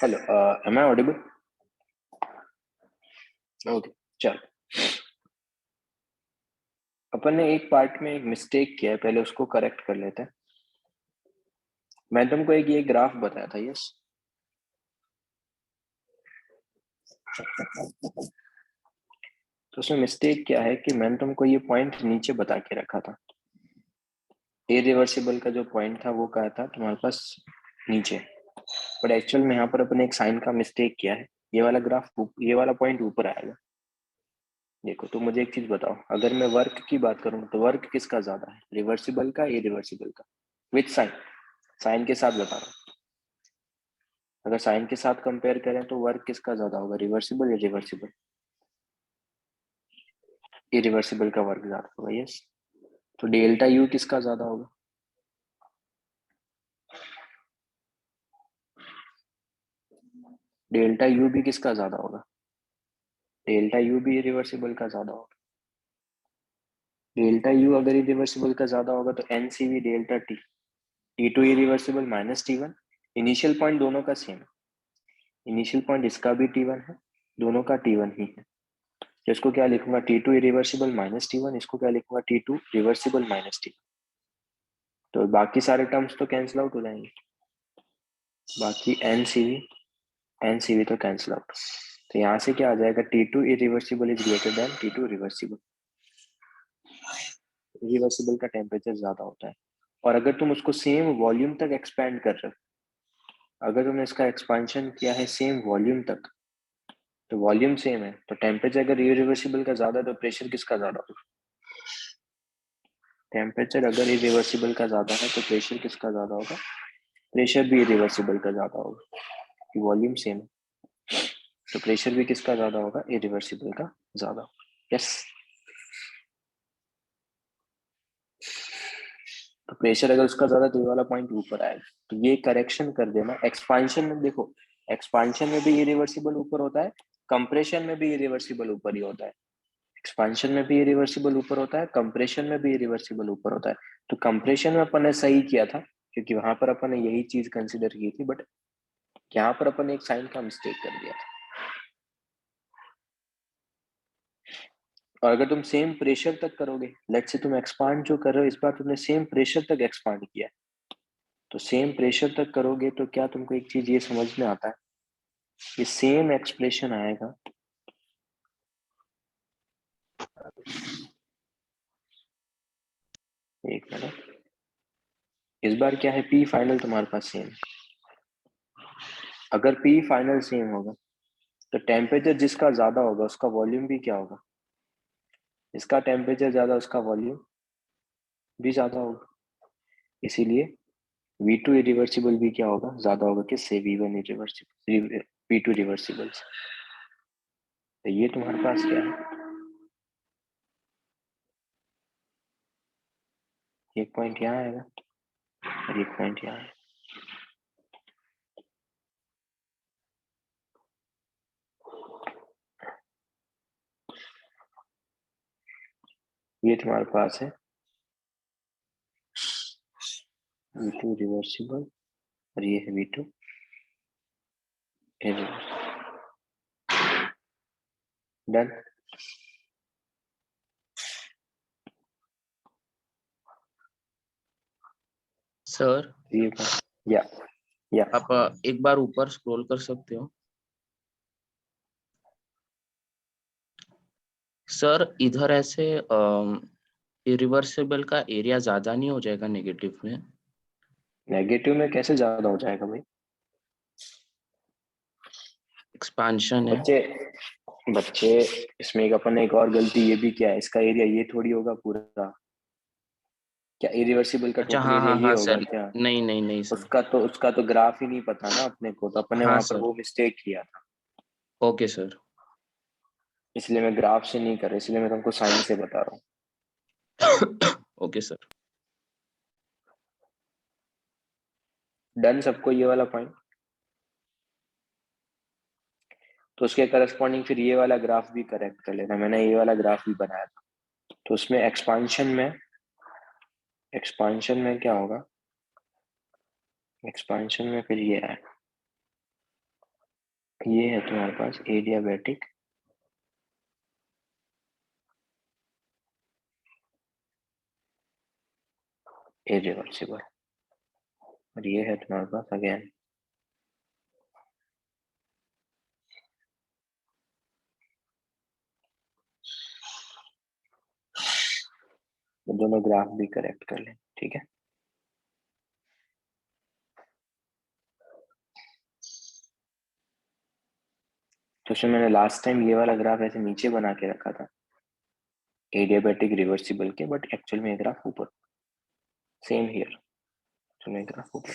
Hello, am I audible? Okay, चल। अपन ने एक पार्ट में एक मिस्टेक किया है, पहले उसको करेक्ट कर लेते हैं। मैं तुमको ये ग्राफ बताया था, यस। तो उसमें मिस्टेक क्या है कि मैंने तुमको ये पॉइंट नीचे बता के रखा था। इरिवर्सिबल का जो पॉइंट था वो कहा था तुम्हारे पास नीचे, बट एक्चुअल में यहाँ पर अपन एक साइन का मिस्टेक किया है। ये वाला ग्राफ, ये वाला पॉइंट ऊपर आएगा। देखो, तो मुझे एक चीज बताओ, अगर मैं वर्क की बात करूँ तो वर्क किसका ज्यादा है, रिवर्सिबल का, इरिवर्सिबल का? विथ साइन, साइन के साथ बता रहा हूँ। अगर साइन के साथ कंपेयर करें तो वर्क किसका ज्यादा होगा, रिवर्सिबल या रिवर्सिबल? इरिवर्सिबल का वर्क ज्यादा होगा, यस। तो डेल्टा यू किसका ज्यादा होगा? डेल्टा यू भी किसका ज्यादा होगा? डेल्टा यू भी इरिवर्सिबल का ज्यादा होगा। डेल्टा यू अगर इरिवर्सिबल का ज्यादा होगा तो N C V delta T, T two irreversible minus T one. Initial point दोनों का सेम है, इनिशियल पॉइंट इसका भी टी वन है, दोनों का टी वन ही है। तो इसको क्या लिखूंगा, T two irreversible minus T one, इसको क्या लिखूंगा, T two reversible minus T. तो बाकी सारे टर्म्स तो कैंसिल आउट हो जाएंगे, बाकी एन सी वी तो कैंसिल आउट। तो यहाँ से क्या आ जाएगा, T two irreversible is greater than T two reversible. Reversible का टेम्परेचर ज्यादा होता है। और अगर तुम उसको सेम वॉल्यूम तक एक्सपैंड कर रहे हो, अगर तुमने इसका एक्सपांशन किया है सेम वॉल्यूम तक, तो वॉल्यूम सेम है, तो टेम्परेचर अगर इरिवर्सिबल का ज्यादा है तो प्रेशर किसका ज्यादा होगा? टेम्परेचर अगर इरिवर्सिबल का ज्यादा है तो प्रेशर किसका ज्यादा होगा? प्रेशर भी इरिवर्सिबल का ज्यादा होगा, वॉल्यूम सेम है, तो प्रेशर भी किसका ज्यादा होगा, इरिवर्सिबल का ज्यादा होगा, यस। तो प्रेशर अगर उसका ज्यादा तो ये वाला पॉइंट ऊपर आएगा। तो ये करेक्शन कर देना। एक्सपांशन में देखो, एक्सपांशन में भी इरिवर्सिबल ऊपर होता है, कंप्रेशन में भी इरिवर्सिबल ऊपर ही होता है। एक्सपांशन में भी इरिवर्सिबल ऊपर होता है, कंप्रेशन में भी इरिवर्सिबल ऊपर होता है। तो कंप्रेशन में अपन ने सही किया था, क्योंकि वहां पर अपन ने यही चीज कंसिडर की थी, बट यहाँ पर अपन ने एक साइन का मिस्टेक कर दिया था। और अगर तुम सेम प्रेशर तक करोगे, लेट्स से तुम एक्सपांड जो कर रहे हो इस बार तुमने सेम प्रेशर तक एक्सपांड किया, तो सेम प्रेशर तक करोगे तो क्या तुमको एक चीज ये समझ में आता है, ये सेम एक्सप्रेशन आएगा। एक मिनट, इस बार क्या है, पी फाइनल तुम्हारे पास सेम। अगर पी फाइनल सेम होगा तो टेम्परेचर जिसका ज्यादा होगा उसका वॉल्यूम भी क्या होगा, इसका टेम्परेचर ज्यादा उसका वॉल्यूम भी ज्यादा होगा। इसीलिए V2 इरिवर्सिबल भी क्या होगा, ज्यादा होगा किससे, V1 इरिवर्सिबल, V2 रिवर्सिबल से। तो ये तुम्हारे पास क्या है, एक पॉइंट यहाँ आएगा और एक पॉइंट यहाँ है। ये तुम्हारे पास है V2 रिवर्सिबल और ये है V2 इरिवर्सिबल। डन। सर ये या आप एक बार ऊपर स्क्रॉल कर सकते हो सर। इधर ऐसे इरिवर्सिबल का एरिया ज्यादा नहीं हो जाएगा नेगेटिव में? नेगेटिव में कैसे ज्यादा हो जाएगा भाई? एक्सपांशन है। बच्चे बच्चे इसमें एक अपन ने एक और गलती ये भी किया है, इसका एरिया ये थोड़ी होगा पूरा, क्या इरिवर्सिबल का अच्छा, टोटल हाँ एरिया हाँ ये हाँ होगा सर। क्या? नहीं नहीं नहीं सर। उसका तो ग्राफ ही नहीं पता ना अपने को, तो अपन ने हाँ वहां पर सर। वो मिस्टेक किया था। Okay sir. इसलिए मैं ग्राफ से नहीं कर रहा, इसलिए मैं तुमको साइन से बता रहा हूँ। Okay sir. डन सबको ये वाला पॉइंट? तो उसके करस्पॉन्डिंग फिर ये वाला ग्राफ भी करेक्ट कर लेना, मैंने ये वाला ग्राफ भी बनाया था। तो उसमें एक्सपांशन में क्या होगा, एक्सपांशन में फिर ये है, ये है तुम्हारे पास एडियाबैटिक इरिवर्सिबल, और ये है तुम्हारे पास अगेन दोनों ग्राफ भी करेक्ट कर लें, ठीक है। तो उसमें मैंने लास्ट टाइम ये वाला ग्राफ ऐसे नीचे बना के रखा था एडियाबैटिक रिवर्सिबल के, बट एक्चुअल में ग्राफ ऊपर, सेम हियर, तो ग्राफ ऊपर।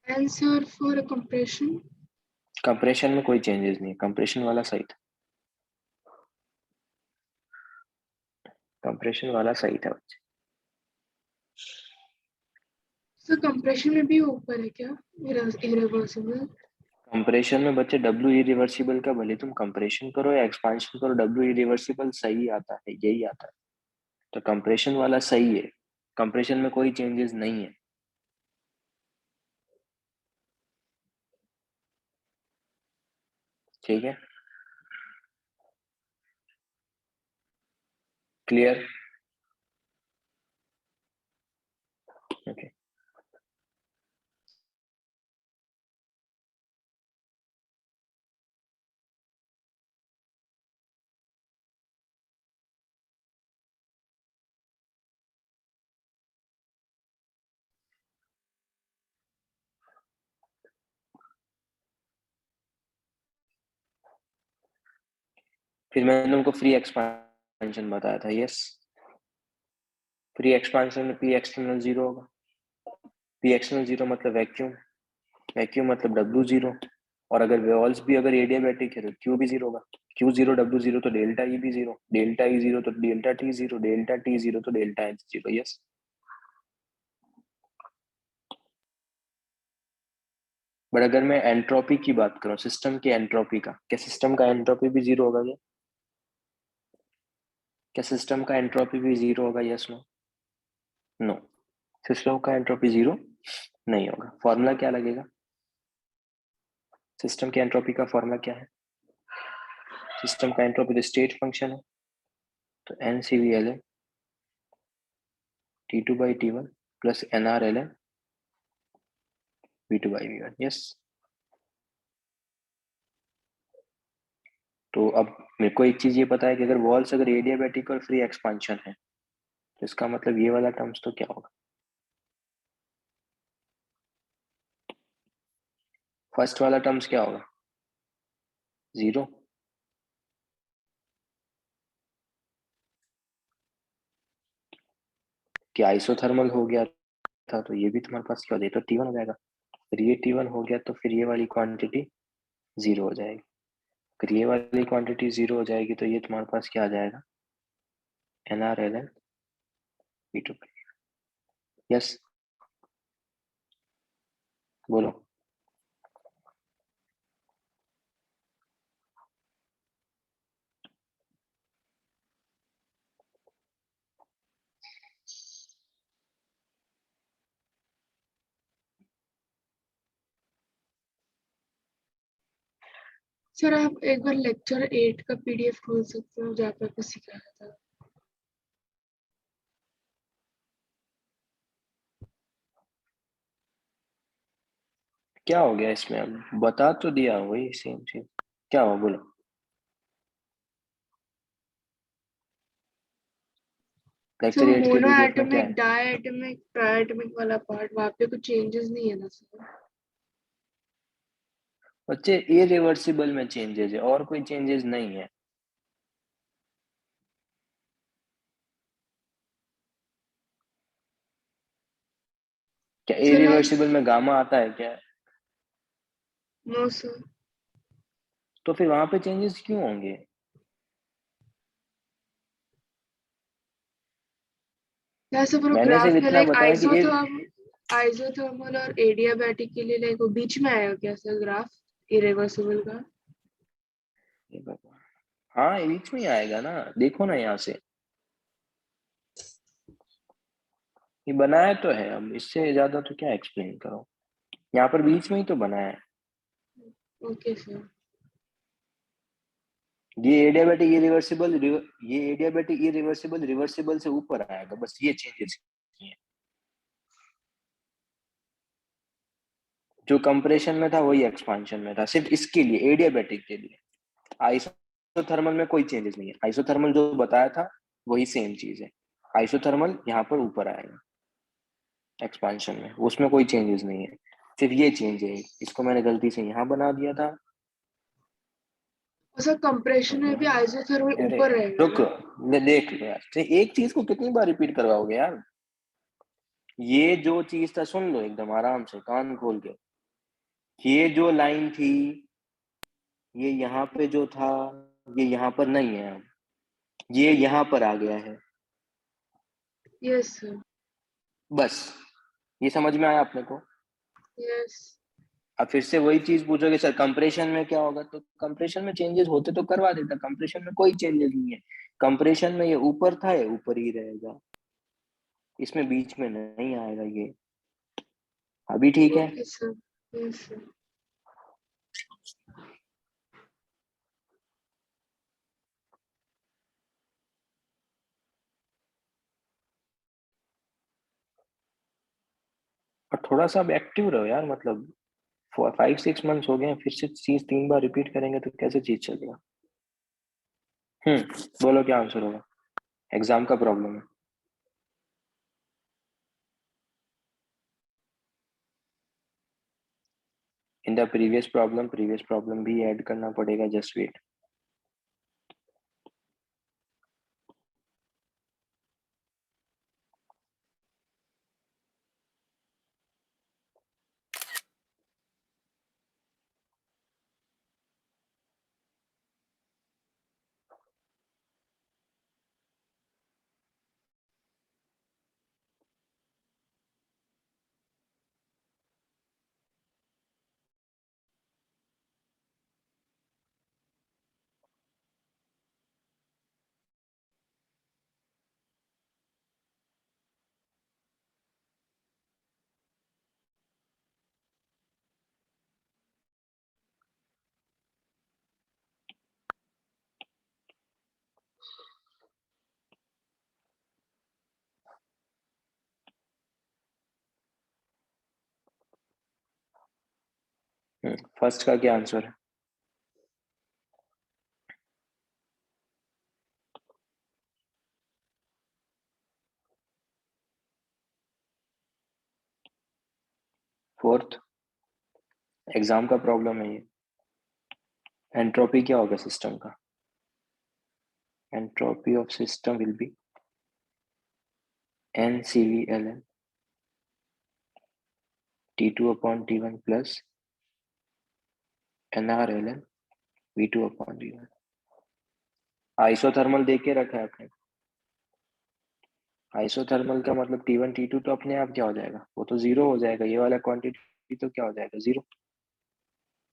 आंसर फॉर कंप्रेशन, कंप्रेशन में कोई चेंजेस नहीं है, कंप्रेशन वाला सही था, कंप्रेशन वाला सही था बच्चे। सर कंप्रेशन में भी ऊपर है क्या इरिवर्सिबल? कंप्रेशन में बच्चे डब्ल्यू इरिवर्सिबल का भले तुम कंप्रेशन करो या एक्सपांशन करो, डब्ल्यू इरिवर्सिबल सही आता है, यही आता है। तो कंप्रेशन वाला सही है, कंप्रेशन में कोई चेंजेस नहीं है। ठीक है, क्लियर, ओके। फिर मैंने तुमको फ्री एक्सपांशन बताया था, यस। फ्री एक्सपांशन में पी एक्सटर्नल जीरो होगा, पी एक्सटर्नल जीरो मतलब वैक्यूम, वैक्यूम मतलब डब्ल्यू जीरो, और अगर वेवल्स भी अगर एडियाबैटिक है तो क्यू भी जीरो होगा, क्यू जीरो डब्ल्यू जीरो तो डेल्टा ई भी जीरो, डेल्टा ई जीरो तो delta T zero, delta T zero तो delta H zero, yes. But अगर मैं एंट्रोपी की बात करूं, सिस्टम की एंट्रोपी का, क्या सिस्टम का एंट्रोपी भी जीरो होगा? क्या सिस्टम का एंट्रोपी भी जीरो होगा? Yes no? नो, सिस्टम का एंट्रोपी जीरो नहीं होगा। फॉर्मूला क्या लगेगा? सिस्टम की एंट्रोपी का फॉर्मूला क्या है? सिस्टम का एंट्रोपी तो स्टेट फंक्शन है, तो N C V L N T two by T one plus N R L N V two by V one, yes. तो अब मेरे को एक चीज ये पता है कि अगर वॉल्स अगर एडियाबैटिक और फ्री एक्सपांशन है, तो इसका मतलब ये वाला टर्म्स तो क्या होगा? फर्स्ट वाला टर्म्स क्या होगा? जीरो। कि आइसोथर्मल हो गया था, तो ये भी तुम्हारे पास क्या हो जाएगा? तो T1 हो जाएगा। फिर ये T1 हो गया तो फिर ये वाली क्वांटिटी जीरो हो जाएगी। फिर ये वाली क्वांटिटी जीरो हो जाएगी तो ये तुम्हारे पास क्या आ जाएगा? N R L N P two, yes. बोलो। सर आप एक बार लेक्चर 8 का पीडीएफ खोल सकते हो जहाँ पे आपको सिखाया था? क्या हो गया इसमें? अब बता तो दिया, वही सेम चीज। क्या हुआ बोलो। सर लेक्चर 8 के मोनो पीडीएफ में क्या एटमिक, है? डाई एटमिक, ट्राई एटमिक वाला पार्ट, वहाँ पे कुछ चेंजेस नहीं है ना सर? बच्चे इरिवर्सिबल में चेंजेस है, और कोई चेंजेस नहीं है। क्या सर इरिवर्सिबल में गामा आता है क्या? No sir. तो फिर वहां पे चेंजेस क्यों होंगे? जैसे पूरा मैंने ग्राफ सिर्फ में इतना लाइक बताया कि आइसोथर्मल और एडियाबैटिक के लिए लाइक वो बीच में आएगा क्या सर ग्राफ इरिवर्सिबल का? हाँ, ये बीच में ही आएगा ना, देखो ना यहाँ से, ये बनाया तो है, अब इससे ज्यादा तो क्या एक्सप्लेन करो, यहाँ पर बीच में ही तो बनाया है। Okay sir. ये एडियाबैटिक इरिवर्सिबल रिवर्सिबल से ऊपर आएगा, बस ये चेंजेस किए। जो कंप्रेशन में था वही एक्सपांशन में था, सिर्फ इसके लिए, एडियाबैटिक के लिए। आइसोथर्मल में कोई चेंजेस नहीं है, आइसोथर्मल जो बताया था वही सेम चीज है। आइसोथर्मल यहाँ पर ऊपर आएगा एक्सपांशन में, उसमें कोई चेंजेस नहीं है, सिर्फ ये चेंज है। इसको मैंने गलती से यहाँ बना दिया था। सर कंप्रेशन में भी आइसोथर्मल अरे ऊपर रहेगा रुक, ना? देख लो यार, तो एक चीज को कितनी बार रिपीट करवाओगे यार। ये जो चीज था, सुन लो एकदम आराम से कान खोल के। ये जो लाइन थी, ये यहाँ पे जो था, ये यहाँ पर नहीं है अब, ये यहाँ पर आ गया है। Yes sir. बस ये समझ में आया अपने को। यस। अब फिर से वही चीज पूछोगे सर कंप्रेशन में क्या होगा, तो कंप्रेशन में चेंजेस होते तो करवा देता, कंप्रेशन में कोई चेंजेस नहीं है। कंप्रेशन में ये ऊपर था, ये ऊपर ही रहेगा, इसमें बीच में नहीं आएगा ये। अभी ठीक है। Okay sir. Yes sir. और थोड़ा सा अब एक्टिव रहो यार, मतलब 5-6 मंथ्स हो गए हैं, फिर से चीज 3 बार रिपीट करेंगे तो कैसे चीज चलेगा। बोलो क्या आंसर होगा, एग्जाम का प्रॉब्लम है। इन द प्रीवियस प्रॉब्लम भी ऐड करना पड़ेगा, जस्ट वेट। फर्स्ट का क्या आंसर है? फोर्थ, एग्जाम का प्रॉब्लम है ये। एंट्रोपी क्या होगा सिस्टम का? Entropy of system will be NCV/ln T2/T1 plus NR/ln V2/V1। Isothermal देख के रखा है आपने। आइसोथर्मल का मतलब T1 T2 तो अपने आप क्या हो जाएगा, वो तो जीरो हो जाएगा, ये वाला क्वांटिटी तो क्या हो जाएगा, जीरो।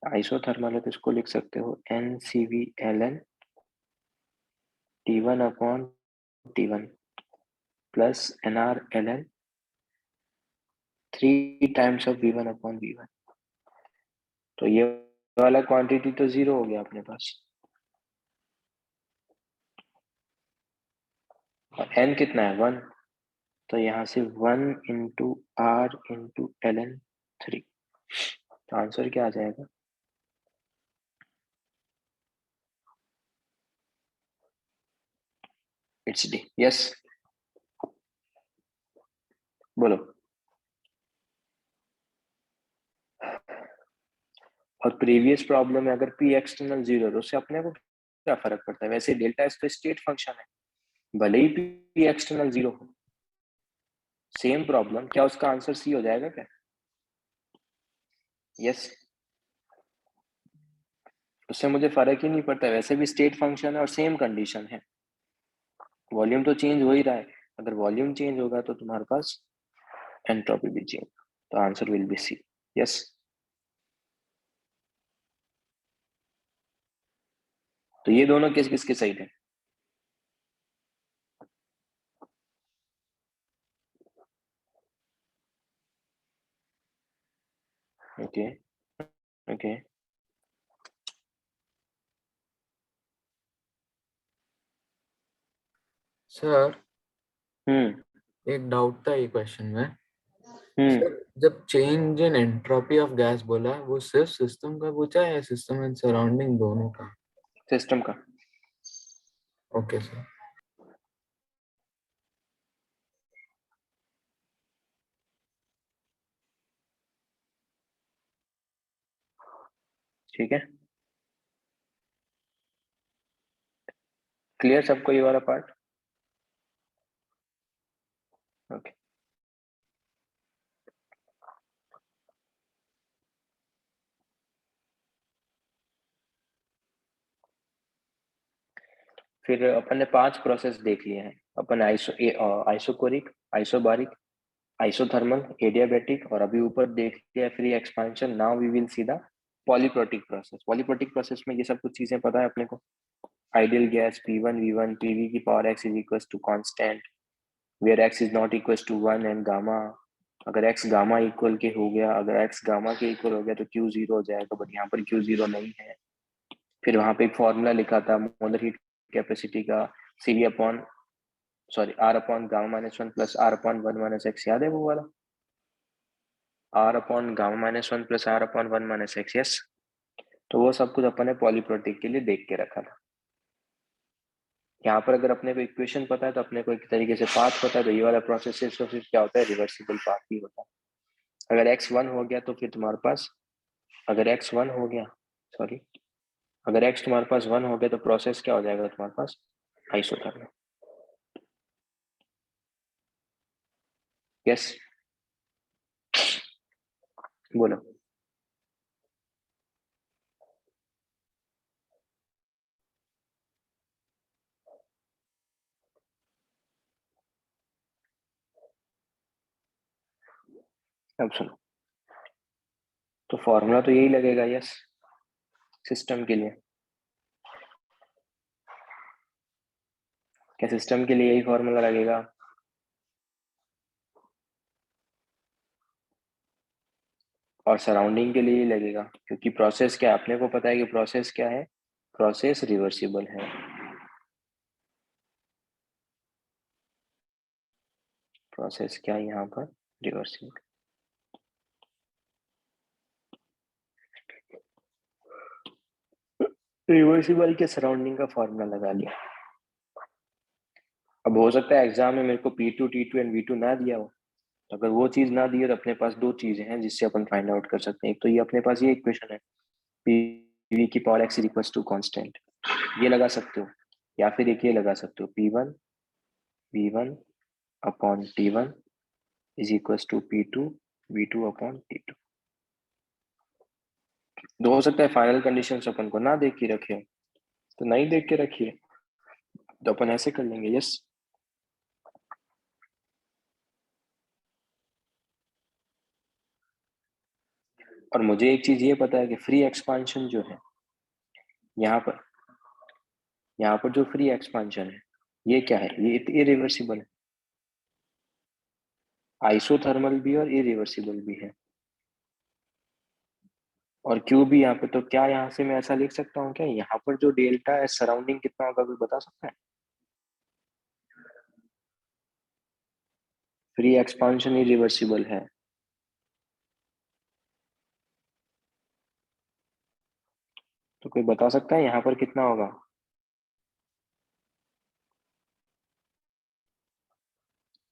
आइसोथर्मल है तो इसको लिख सकते हो NCV/ln T1/T1 plus NR/ln 3 times of V1/V1। तो ये वाला क्वांटिटी तो जीरो हो गया अपने पास, और n कितना है, 1। तो यहाँ से 1 × R × ln 3, तो आंसर क्या आ जाएगा? It's D. यस, बोलो। और प्रीवियस प्रॉब्लम में अगर P एक्सटर्नल 0 तो उससे अपने को क्या फर्क पड़ता है, वैसे डेल्टा एस तो स्टेट फंक्शन है, भले ही P एक्सटर्नल 0 हो। सेम प्रॉब्लम, क्या उसका आंसर सी हो जाएगा क्या? यस, उससे मुझे फर्क ही नहीं पड़ता, वैसे भी स्टेट फंक्शन है और सेम कंडीशन है। वॉल्यूम तो चेंज हो ही रहा है, अगर वॉल्यूम चेंज होगा तो तुम्हारे पास एंट्रोपी भी चेंज, तो answer will be C. Yes, तो ये दोनों किस किसके सही थे? ओके ओके, सर हम्म एक डाउट था ये क्वेश्चन में। हम्म सर जब change in entropy of gas बोला, वो सिर्फ सिस्टम का पूछा है या सिस्टम एंड सराउंडिंग दोनों का? सिस्टम का। Okay sir. ठीक है, क्लियर सबको ये वाला पार्ट? ओके। फिर अपन ने 5 प्रोसेस देख लिए हैं। अपन आइसोकोरिक, आइसोबारिक, आइसोथर्मल, एडियाबैटिक और अभी ऊपर देख लिया free expansion. Now we will see the polyprotic process. Polyprotic process में ये सब कुछ चीजें पता है अपने को। Ideal gas P1 V1 PV की power x is equal to constant where x is not equal to 1 and gamma. अगर x गामा इक्वल के हो गया, अगर x गामा के इक्वल हो गया तो Q जीरो हो जाएगा, बट यहाँ पर Q जीरो नहीं है। फिर वहां पे एक फॉर्मूला लिखा था मोलर हीट कैपेसिटी का, CV upon sorry R upon gamma minus 1 plus R upon 1 minus x, याद है वो वाला? R upon gamma minus 1 plus R upon 1 minus x, yes. तो वो सब कुछ अपन ने पॉलीप्रोटिक के लिए देख के रखा था। यहाँ पर अगर अपने को इक्वेशन पता है तो अपने को एक तरीके से पाथ पता है, तो ये वाला प्रोसेस है तो फिर क्या होता है, रिवर्सिबल पाथ ही होता है। अगर x1 हो गया तो फिर तुम्हारे पास, अगर x1 हो गया, सॉरी, अगर x तुम्हारे पास 1 हो गया तो प्रोसेस क्या हो जाएगा तुम्हारे पास, आइसोथर्मल। यस, बोलो। अब सुनो, तो फॉर्मूला तो यही लगेगा, यस, सिस्टम के लिए। क्या सिस्टम के लिए यही फॉर्मूला लगेगा? और सराउंडिंग के लिए ही लगेगा, क्योंकि प्रोसेस क्या है, अपने को पता है कि प्रोसेस क्या है, प्रोसेस रिवर्सिबल है। प्रोसेस क्या है यहाँ पर, रिवर्सिबल। रिवर्सिबल के सराउंडिंग का फॉर्मूला लगा लिया। अब हो सकता है एग्जाम में मेरे को P2 T2 एंड V2 ना दिया हो, तो अगर वो चीज ना दी हो तो अपने पास दो चीजें हैं जिससे अपन फाइंड आउट कर सकते हैं। एक तो ये अपने पास ये इक्वेशन है, PV की power x equals to constant, ये लगा सकते हो, या फिर एक ये लगा सकते हो, P1 V1 upon T1 is equals to P2 V2 upon T2। तो हो सकता है फाइनल कंडीशन अपन को ना देख के रखे हो, तो नहीं देख के रखिए, तो अपन ऐसे कर लेंगे, यस। और मुझे एक चीज ये पता है कि फ्री एक्सपांशन जो है यहाँ पर जो फ्री एक्सपांशन है ये क्या है, ये इरिवर्सिबल है। आइसोथर्मल भी और इरिवर्सिबल भी है। और क्यू भी यहाँ पे, तो क्या यहाँ से मैं ऐसा लिख सकता हूँ क्या, यहाँ पर जो डेल्टा है सराउंडिंग कितना होगा, कोई बता सकता है? फ्री एक्सपांशन इरिवर्सिबल है, तो कोई बता सकता है यहाँ पर कितना होगा?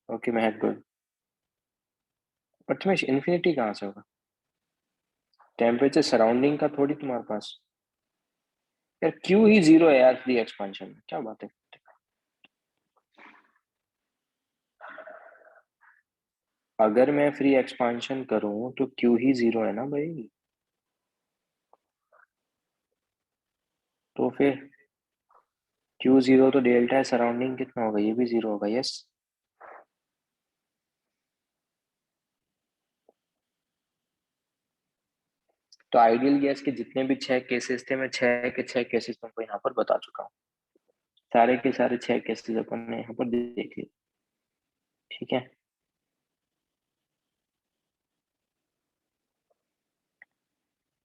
ओके महक गुड। प्रथमेश इन्फिनिटी कहाँ से होगा? टेम्परेचर सराउंडिंग का थोड़ी तुम्हारे पास, यार क्यू ही जीरो है यार फ्री एक्सपांशन में, क्या बात है। अगर मैं फ्री एक्सपांशन करूं तो क्यू ही जीरो है ना भाई, तो फिर क्यू जीरो तो डेल्टा है सराउंडिंग कितना होगा, ये भी जीरो होगा, यस। तो आइडियल गैस के जितने भी 6 केसेस थे, मैं 6 के 6 केसेस तुमको यहाँ पर बता चुका हूँ। सारे के सारे 6 केसेस अपन ने यहाँ पर देख लिए, ठीक है।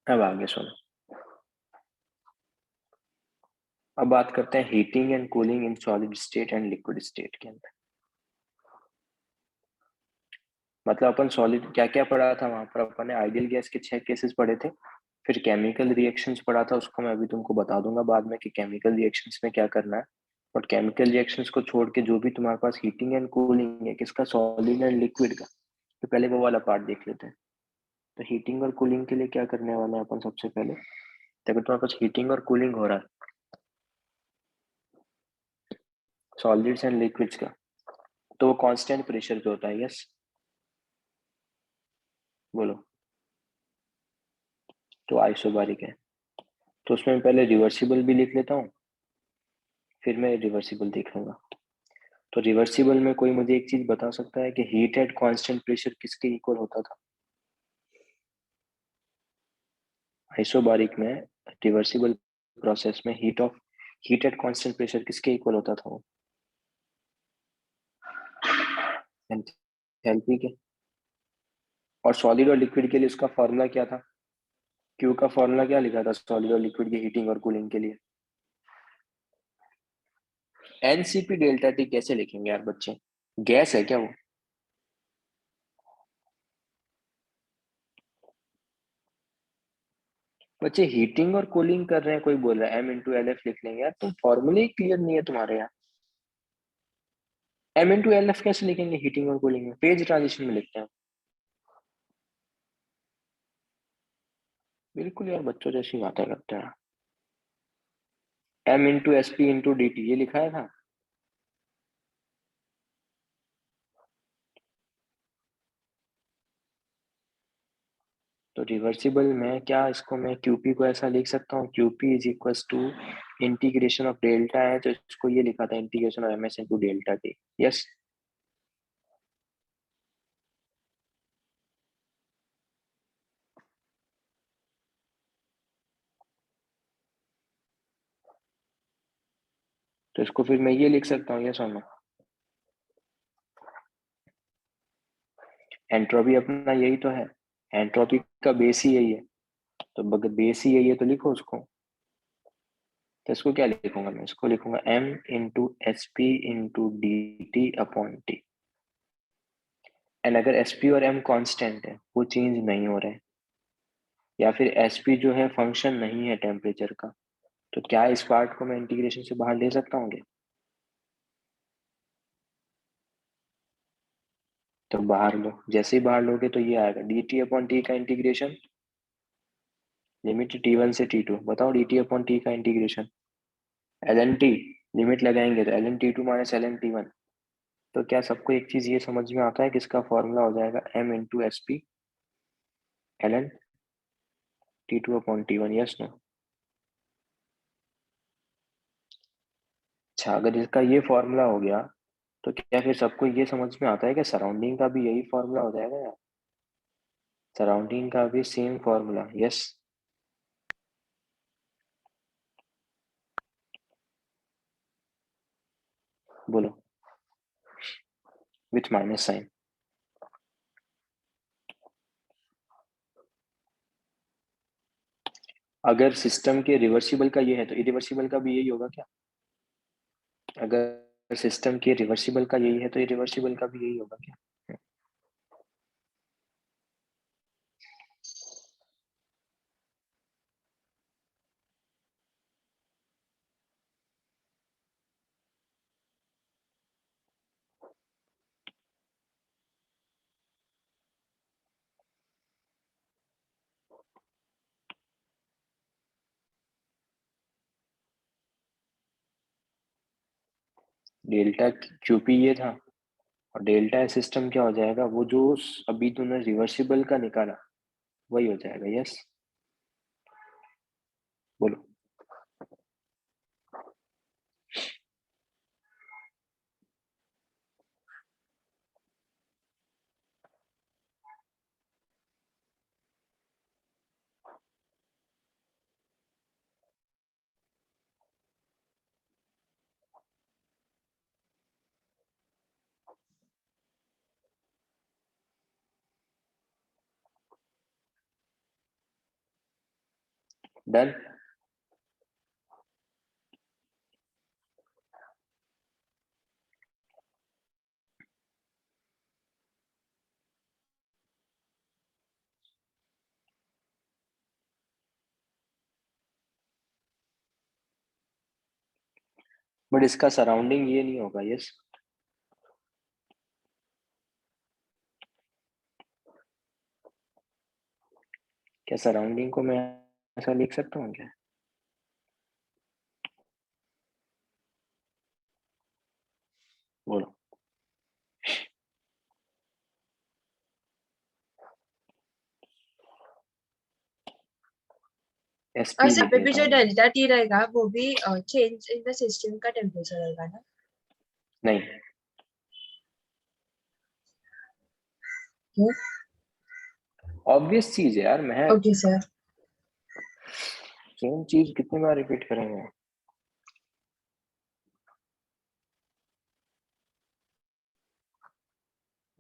अब आगे सुनो। अब बात करते हैं heating and cooling in solid state and liquid state के अंदर। मतलब अपन सॉलिड क्या क्या पढ़ा था वहां पर, अपन ने आइडियल गैस के 6 केसेस पढ़े थे, फिर केमिकल रिएक्शंस पढ़ा था, उसको मैं अभी तुमको बता दूंगा बाद में कि केमिकल रिएक्शंस में क्या करना है। और केमिकल रिएक्शंस को छोड़ के जो भी तुम्हारे पास हीटिंग एंड कूलिंग है किसका, सॉलिड एंड लिक्विड का, तो पहले वो वाला पार्ट देख लेते हैं। तो हीटिंग और कूलिंग के लिए क्या करने वाले हैं अपन सबसे पहले, तो अगर तुम्हारे पास हीटिंग और कूलिंग हो रहा है सॉलिड्स एंड लिक्विड्स का, तो वो कांस्टेंट प्रेशर पे होता है। यस बोलो। तो आइसोबारिक है, तो उसमें मैं पहले रिवर्सिबल भी लिख लेता हूँ, फिर मैं रिवर्सिबल देख लूंगा। तो रिवर्सिबल में कोई मुझे एक चीज बता सकता है कि हीट एट कांस्टेंट प्रेशर किसके इक्वल होता था। आइसोबारिक में, रिवर्सिबल प्रोसेस में हीट एट कांस्टेंट प्रेशर किसके इक्वल होता था वो, एंथैल्पी के। और सॉलिड और लिक्विड के लिए उसका फॉर्मूला क्या था, क्यू का फॉर्मूला क्या लिखा था सॉलिड और लिक्विड की हीटिंग और कूलिंग के लिए। एनसीपी डेल्टा टी कैसे लिखेंगे यार बच्चे, गैस है क्या वो। बच्चे हीटिंग और कूलिंग कर रहे हैं, कोई बोल रहा है M × LF लिख लेंगे यार, तुम फॉर्मूले ही क्लियर नहीं है तुम्हारे यहाँ। M × LF कैसे लिखेंगे हीटिंग और कूलिंग में, फेज ट्रांजिशन में लिखते हैं। बिल्कुल यार बच्चों जैसी बातें करते हैं। M × SP × DT ये लिखा है था। तो रिवर्सिबल में क्या, इसको मैं QP को ऐसा लिख सकता हूँ, QP is equal to integration of delta है, तो इसको ये लिखा था integration of MS × delta T। Yes. तो इसको फिर मैं ये लिख सकता हूँ, यस और नो। एंट्रोपी अपना यही तो है, एंट्रोपी का बेस ही यही है, तो अगर बेस ही यही है तो लिखो उसको। तो इसको क्या लिखूंगा मैं, इसको लिखूंगा M × SP × DT/T। एंड अगर SP और M कांस्टेंट है, वो चेंज नहीं हो रहे हैं, या फिर SP जो है फंक्शन नहीं है टेम्परेचर का, तो क्या इस पार्ट को मैं इंटीग्रेशन से बाहर ले सकता हूँ क्या? तो बाहर लो, जैसे ही बाहर लोगे तो ये आएगा DT/T का इंटीग्रेशन, लिमिट T1 से T2, बताओ DT/T का इंटीग्रेशन LN T, लिमिट लगाएंगे तो LN T2 - LN T1। तो क्या सबको एक चीज ये समझ में आता है कि इसका फॉर्मूला हो जाएगा M × SP LN T2/T1। Yes no. अच्छा अगर इसका ये फॉर्मूला हो गया, तो क्या फिर सबको ये समझ में आता है कि सराउंडिंग का भी यही फॉर्मूला हो जाएगा यार, सराउंडिंग का भी सेम फॉर्मूला। यस बोलो, विथ माइनस साइन। अगर सिस्टम के रिवर्सिबल का ये है तो इरिवर्सिबल का भी यही होगा क्या, अगर सिस्टम के रिवर्सिबल का यही है तो इरिवर्सिबल का भी यही होगा क्या। डेल्टा QP ये था, और डेल्टा सिस्टम क्या हो जाएगा, वो जो अभी तूने रिवर्सिबल का निकाला वही हो जाएगा। यस बोलो। डन। बट इसका सराउंडिंग ये नहीं होगा। यस, क्या सराउंडिंग को मैं ऐसा लिख सकता हूँ क्या? बोलो। एसपी अच्छा, लिख पे भी देता जो हूँ। डेल्टा टी रहेगा वो भी चेंज इन द सिस्टम का टेम्परेचर रहेगा ना? नहीं, ऑब्वियस चीज है यार। मैं ओके सर। सेम चीज कितनी बार रिपीट करेंगे?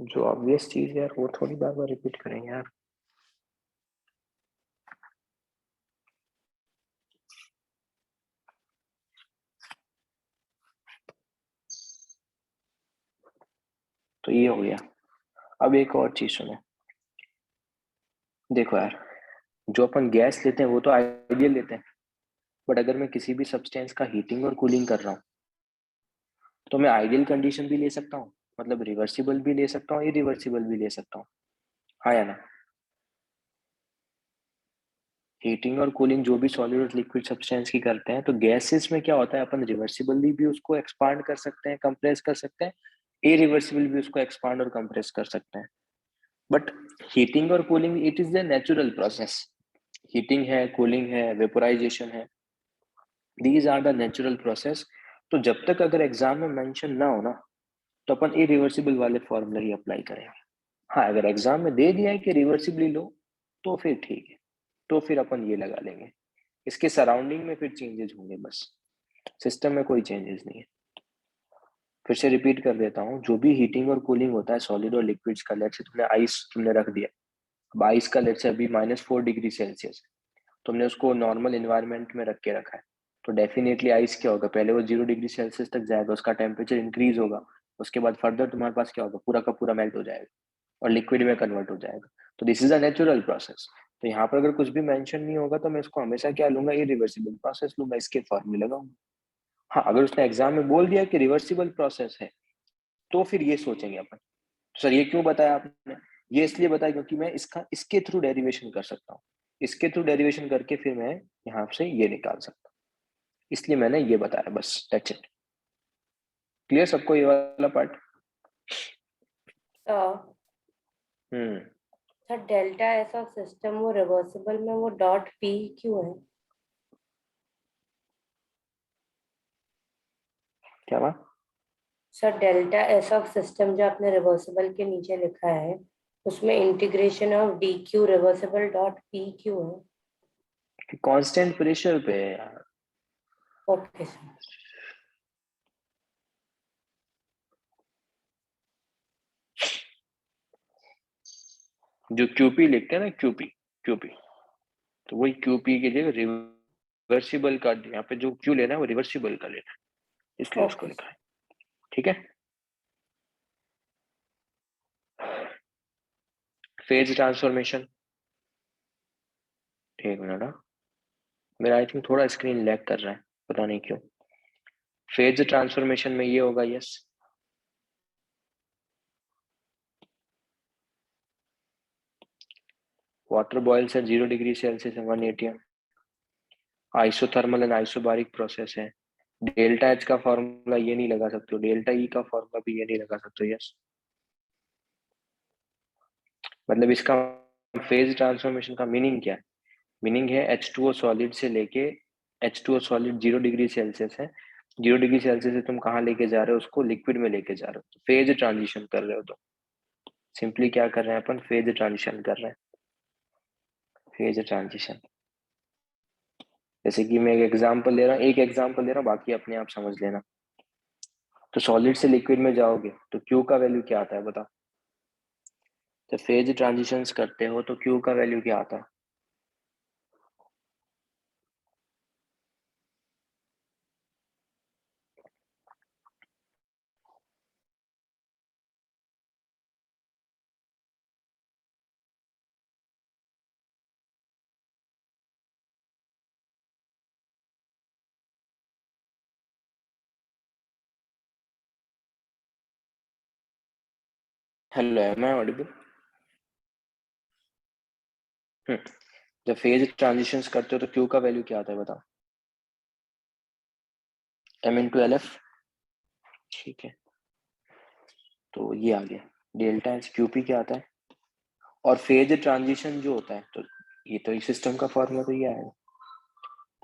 जो ऑब्वियस चीज है यार वो थोड़ी बार बार रिपीट करेंगे यार। तो ये हो गया। अब एक और चीज सुनो। देखो यार, जो अपन गैस लेते हैं वो तो आइडियल लेते हैं, बट अगर मैं किसी भी सब्सटेंस का हीटिंग और कूलिंग कर रहा हूँ तो मैं आइडियल कंडीशन भी ले सकता हूँ, मतलब रिवर्सिबल भी ले सकता हूँ, इरिवर्सिबल भी ले सकता हूँ। हाँ या ना? हीटिंग और कूलिंग जो भी सॉलिड और लिक्विड सब्सटेंस की करते हैं, तो गैसेस में क्या होता है, अपन रिवर्सिबली भी उसको एक्सपांड कर सकते हैं, कंप्रेस कर सकते हैं, इरिवर्सिबल भी उसको एक्सपांड और कंप्रेस कर सकते हैं। बट हीटिंग और cooling it is the natural process. Heating है, कूलिंग है, वेपोराइजेशन है, these are the natural process. तो जब तक अगर एग्जाम में मेंशन ना हो ना, तो अपन इरिवर्सिबल वाले फॉर्मूला ही अप्लाई करेंगे। हाँ, अगर एग्जाम में दे दिया है कि रिवर्सिबली लो, तो फिर ठीक है, तो फिर अपन ये लगा लेंगे। इसके सराउंडिंग में फिर चेंजेस होंगे, बस सिस्टम में कोई चेंजेस नहीं है। फिर से रिपीट कर देता हूँ, जो भी हीटिंग और कूलिंग होता है सॉलिड और लिक्विड्स का, लेट से तुमने आइस तुमने रख दिया, अब आइस का लेट से अभी -4 डिग्री सेल्सियस, तुमने उसको नॉर्मल इन्वायरमेंट में रख के रखा है, तो डेफिनेटली आइस क्या होगा, पहले वो 0 डिग्री सेल्सियस तक जाएगा, उसका टेम्परेचर इंक्रीज होगा, उसके बाद फर्दर तुम्हारे पास क्या होगा, पूरा का पूरा मेल्ट हो जाएगा और लिक्विड में कन्वर्ट हो जाएगा। तो this is a natural process. तो यहाँ पर अगर कुछ भी मेंशन नहीं होगा तो मैं इसको हमेशा क्या लूंगा, इरिवर्सिबल प्रोसेस लूंगा, इसके फॉर्मूले लगाऊंगा। हाँ, अगर उसने एग्जाम में बोल दिया कि रिवर्सिबल प्रोसेस है, तो फिर ये सोचेंगे अपन, सर ये क्यों बताया आपने? ये इसलिए बताया क्योंकि मैं इसका इसके थ्रू डेरिवेशन कर सकता हूँ, इसके थ्रू डेरिवेशन करके फिर मैं यहाँ से ये निकाल सकता हूँ, इसलिए मैंने ये बताया, बस दैट्स इट। क्लियर सबको ये वाला पार्ट? हम्म। सर डेल्टा ऐसा सिस्टम वो रिवर्सिबल में वो डॉट पी क्यों है? क्या बात? सर डेल्टा ऐसा सिस्टम जो आपने रिवर्सिबल के नीचे लिखा है उसमें integration of D Q reversible dot P क्यों है? कांस्टेंट प्रेशर पे है यार। Okay sir. जो क्यूपी लिखते हैं ना, क्यूपी क्यूपी, तो वही क्यूपी के लिए रिवर्सिबल का, यहाँ पे जो क्यू लेना है वो रिवर्सिबल का लेना है, इसलिए उसको ओके लिखा है। ठीक है। फेज ट्रांसफॉर्मेशन, एक मिनट हाँ। मेरा आई थिंक थोड़ा स्क्रीन लैग कर रहा है, पता नहीं क्यों। फेज ट्रांसफॉर्मेशन में ये होगा, yes, water boils at 0 degree Celsius and 180 isothermal and isobaric process है। डेल्टा एच का फॉर्मूला ये नहीं लगा सकते हो, डेल्टा ई का फॉर्मूला भी ये नहीं लगा सकते हो। यस, मतलब इसका फेज ट्रांसफॉर्मेशन का मीनिंग क्या है? मीनिंग है H2O सॉलिड से लेके, H2O सॉलिड 0 डिग्री सेल्सियस है, 0 डिग्री सेल्सियस से तुम कहाँ लेके जा रहे हो उसको, लिक्विड में लेके जा रहे हो, तो फेज ट्रांजिशन कर रहे हो। तो सिंपली क्या कर रहे हैं अपन, फेज ट्रांजिशन कर रहे हैं, फेज ट्रांजिशन। जैसे कि मैं एक एग्जांपल ले रहा हूँ, बाकी अपने आप समझ लेना। तो सॉलिड से लिक्विड में जाओगे तो क्यू का वैल्यू क्या आता है बताओ? जब फेज ट्रांजिशंस करते हो तो क्यू का वैल्यू क्या आता है? Hello, am I audible? जब फेज ट्रांजिशंस करते हो तो क्यू का वैल्यू क्या आता है बताओ? m into L F. ठीक है, तो ये आ गया डेल्टा एच क्यू पी क्या आता है। और फेज ट्रांजिशन जो होता है तो ये तो सिस्टम का फॉर्मूला तो ये आएगा।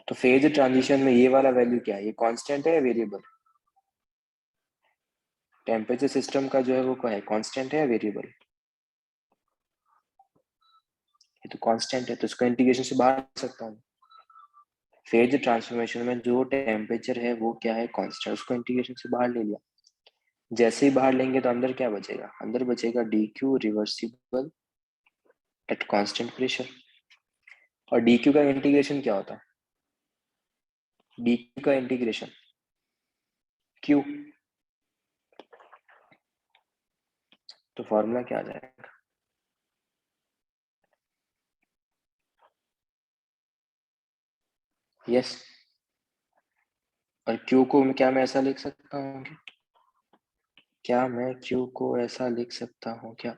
तो फेज ट्रांजिशन में ये वाला वैल्यू क्या है, ये कांस्टेंट है या वेरिएबल? टेम्परेचर सिस्टम का जो है वो क्या है, कांस्टेंट है या वेरिएबल? ये तो कांस्टेंट है, तो इसको इंटीग्रेशन से बाहर कर सकता हूँ। फेज ट्रांसफॉर्मेशन में जो टेम्परेचर है वो क्या है, कांस्टेंट, उसको इंटीग्रेशन से बाहर ले लिया। जैसे ही बाहर लेंगे तो अंदर क्या बचेगा, अंदर बचेगा D Q reversible at constant pressure. और डी क्यू का इंटीग्रेशन क्या होता है, डी क्यू का इंटीग्रेशन क्यू, तो फॉर्मूला क्या आ जाएगा? यस, और क्यू को क्या मैं ऐसा लिख सकता हूँ क्या मैं क्यू को ऐसा लिख सकता हूँ क्या?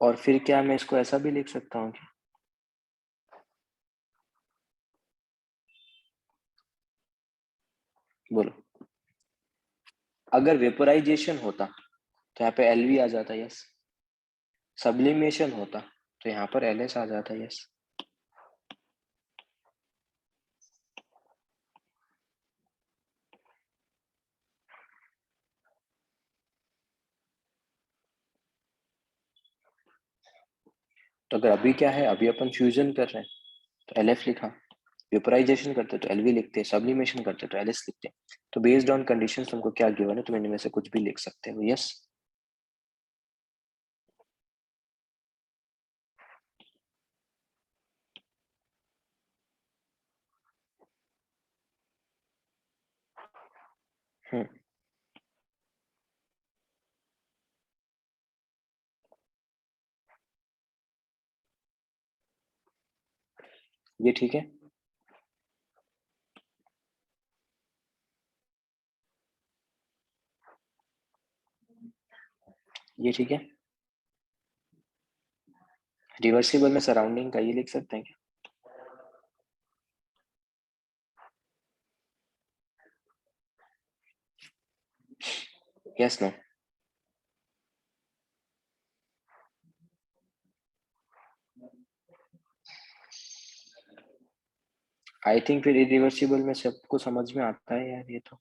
और फिर क्या मैं इसको ऐसा भी लिख सकता हूँ क्या? बोलो, अगर वेपोराइजेशन होता तो यहाँ पे एलवी आ जाता, यस। सब्लिमेशन होता तो यहाँ पर एलएस आ जाता, यस। तो अगर अभी क्या है, अभी अपन फ्यूजन कर रहे हैं तो एलएफ लिखा, वेपोराइजेशन करते तो एलवी लिखते, सब्लिमेशन करते तो एलएस लिखते। तो बेस्ड ऑन कंडीशंस तुमको क्या गिवन है, तुम इनमें से कुछ भी लिख सकते हो, यस। ये ठीक है, ये ठीक है। रिवर्सिबल में सराउंडिंग का ये लिख सकते हैं क्या? Yes no? आई थिंक फिर इरिवर्सिबल में सबको समझ में आता है यार, ये तो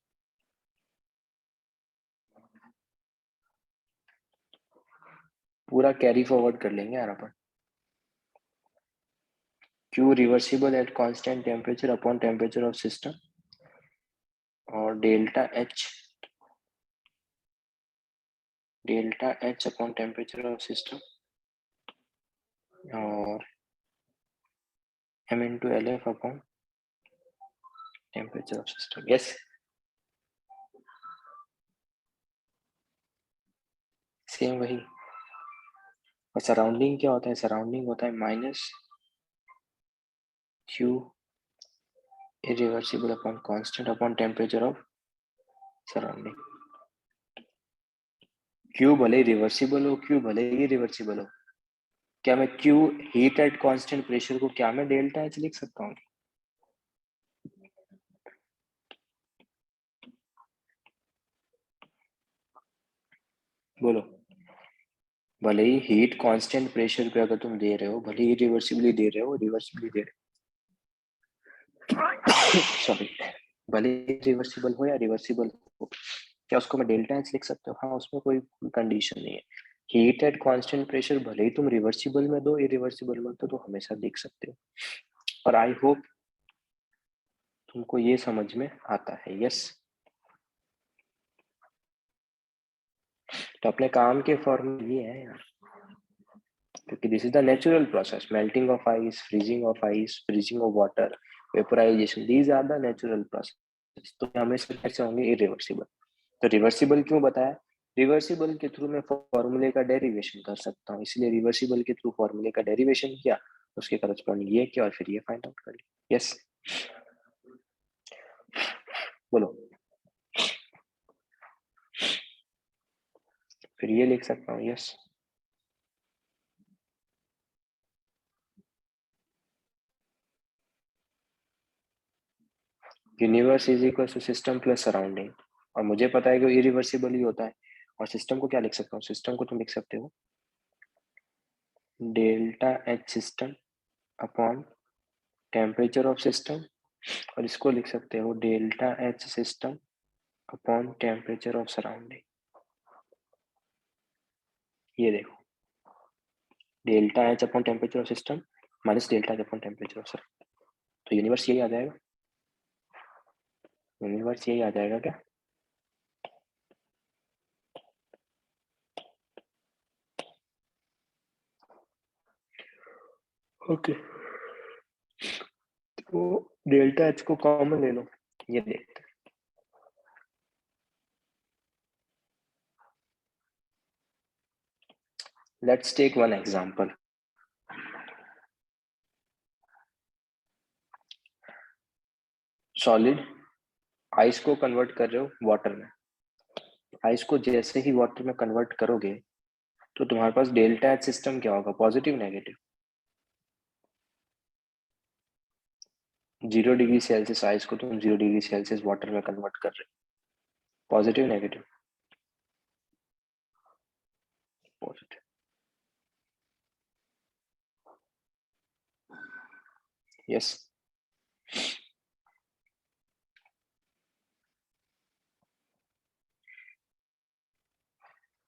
पूरा कैरी फॉरवर्ड कर लेंगे यार अपन। Q reversible at constant temperature upon temperature of system, और delta H upon temperature of system, और m into L F upon temperature of system, yes. Same वही। और सराउंडिंग क्या होता है, सराउंडिंग होता है minus Q irreversible upon constant upon temperature of surrounding। Q भले रिवर्सिबल हो, Q भले ही रिवर्सिबल हो, क्या मैं Q heat at constant pressure को क्या मैं डेल्टा एच लिख सकता हूँ? बोलो, भले ही हीट कांस्टेंट प्रेशर पे अगर तुम दे रहे हो, भले ही रिवर्सिबली दे रहे हो, रिवर्सिबली दे रहे हो सॉरी, भले ही रिवर्सिबल हो या रिवर्सिबल हो, क्या उसको मैं डेल्टा एच लिख सकता हूँ? हाँ, उसमें कोई कंडीशन नहीं है। हीट एट कांस्टेंट प्रेशर भले ही तुम रिवर्सिबल में दो, इरिवर्सिबल में दो, तो हमेशा देख सकते हो। और आई होप तुमको ये समझ में आता है, यस। तो अपने काम के फॉर्मूले ये है यार, क्योंकि this is the natural process, melting of ice, freezing of ice, freezing of water, vaporization, these are the natural process. तो हमेशा कैसे होंगे, इरिवर्सिबल। तो रिवर्सिबल क्यों बताया, रिवर्सिबल के थ्रू मैं फॉर्मूले का डेरिवेशन कर सकता हूँ, इसलिए रिवर्सिबल के थ्रू फॉर्मूले का डेरिवेशन किया उसके करस्पॉन्डिंग ये किया और फिर ये फाइंड आउट कर लिया। यस बोलो, फिर ये लिख सकता हूँ। Yes universe is equal to system plus surrounding, और मुझे पता है कि इरिवर्सिबल ही होता है। और सिस्टम को क्या लिख सकता हूँ? सिस्टम को तुम लिख सकते हो delta H system upon temperature of system, और इसको लिख सकते हो delta H system upon temperature of surrounding. ये देखो, delta H upon temperature of system minus delta H upon temperature of surrounding, तो यूनिवर्स यही आ जाएगा। यूनिवर्स यही आ जाएगा क्या? ओके तो डेल्टा एच को कॉमन ले लो, ये देखते हैं। Let's take one example. Solid ice को कन्वर्ट कर रहे हो वाटर में। आइस को जैसे ही वाटर में कन्वर्ट करोगे तो तुम्हारे पास डेल्टा एच सिस्टम क्या होगा? Positive negative? 0 degree Celsius ice को तुम 0 डिग्री सेल्सियस वाटर में कन्वर्ट कर रहे हो, पॉजिटिव नेगेटिव? पॉजिटिव। यस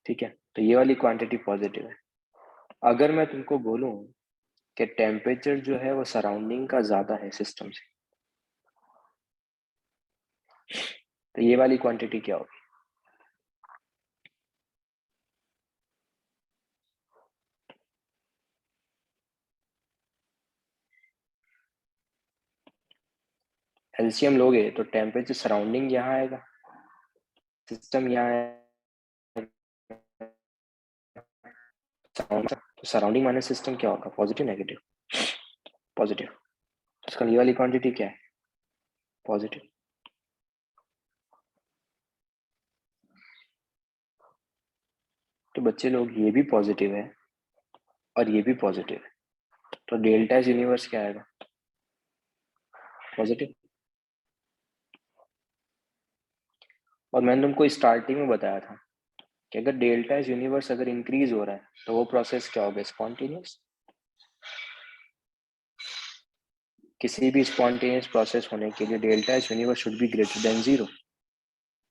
ठीक है, तो ये वाली क्वांटिटी पॉजिटिव है। अगर मैं तुमको बोलूं कि टेम्परेचर जो है वो सराउंडिंग का ज्यादा है सिस्टम से, तो ये वाली क्वांटिटी क्या होगी? एलसीएम लोगे तो टेम्परेचर सराउंडिंग यहाँ आएगा, सिस्टम यहाँ है, तो सराउंडिंग माइनस सिस्टम क्या होगा? Positive negative? पॉजिटिव। तो इसका ये वाली क्वांटिटी क्या है? पॉजिटिव। तो बच्चे लोग ये भी पॉजिटिव है और ये भी पॉजिटिव है, तो डेल्टा एच यूनिवर्स क्या आएगा? पॉजिटिव। और मैंने तुमको स्टार्टिंग में बताया था कि अगर डेल्टा एच यूनिवर्स अगर इंक्रीज हो रहा है तो वो प्रोसेस क्या होगा? स्पॉन्टेनियस। किसी भी स्पॉन्टेनियस प्रोसेस होने के लिए delta H universe should be greater than 0।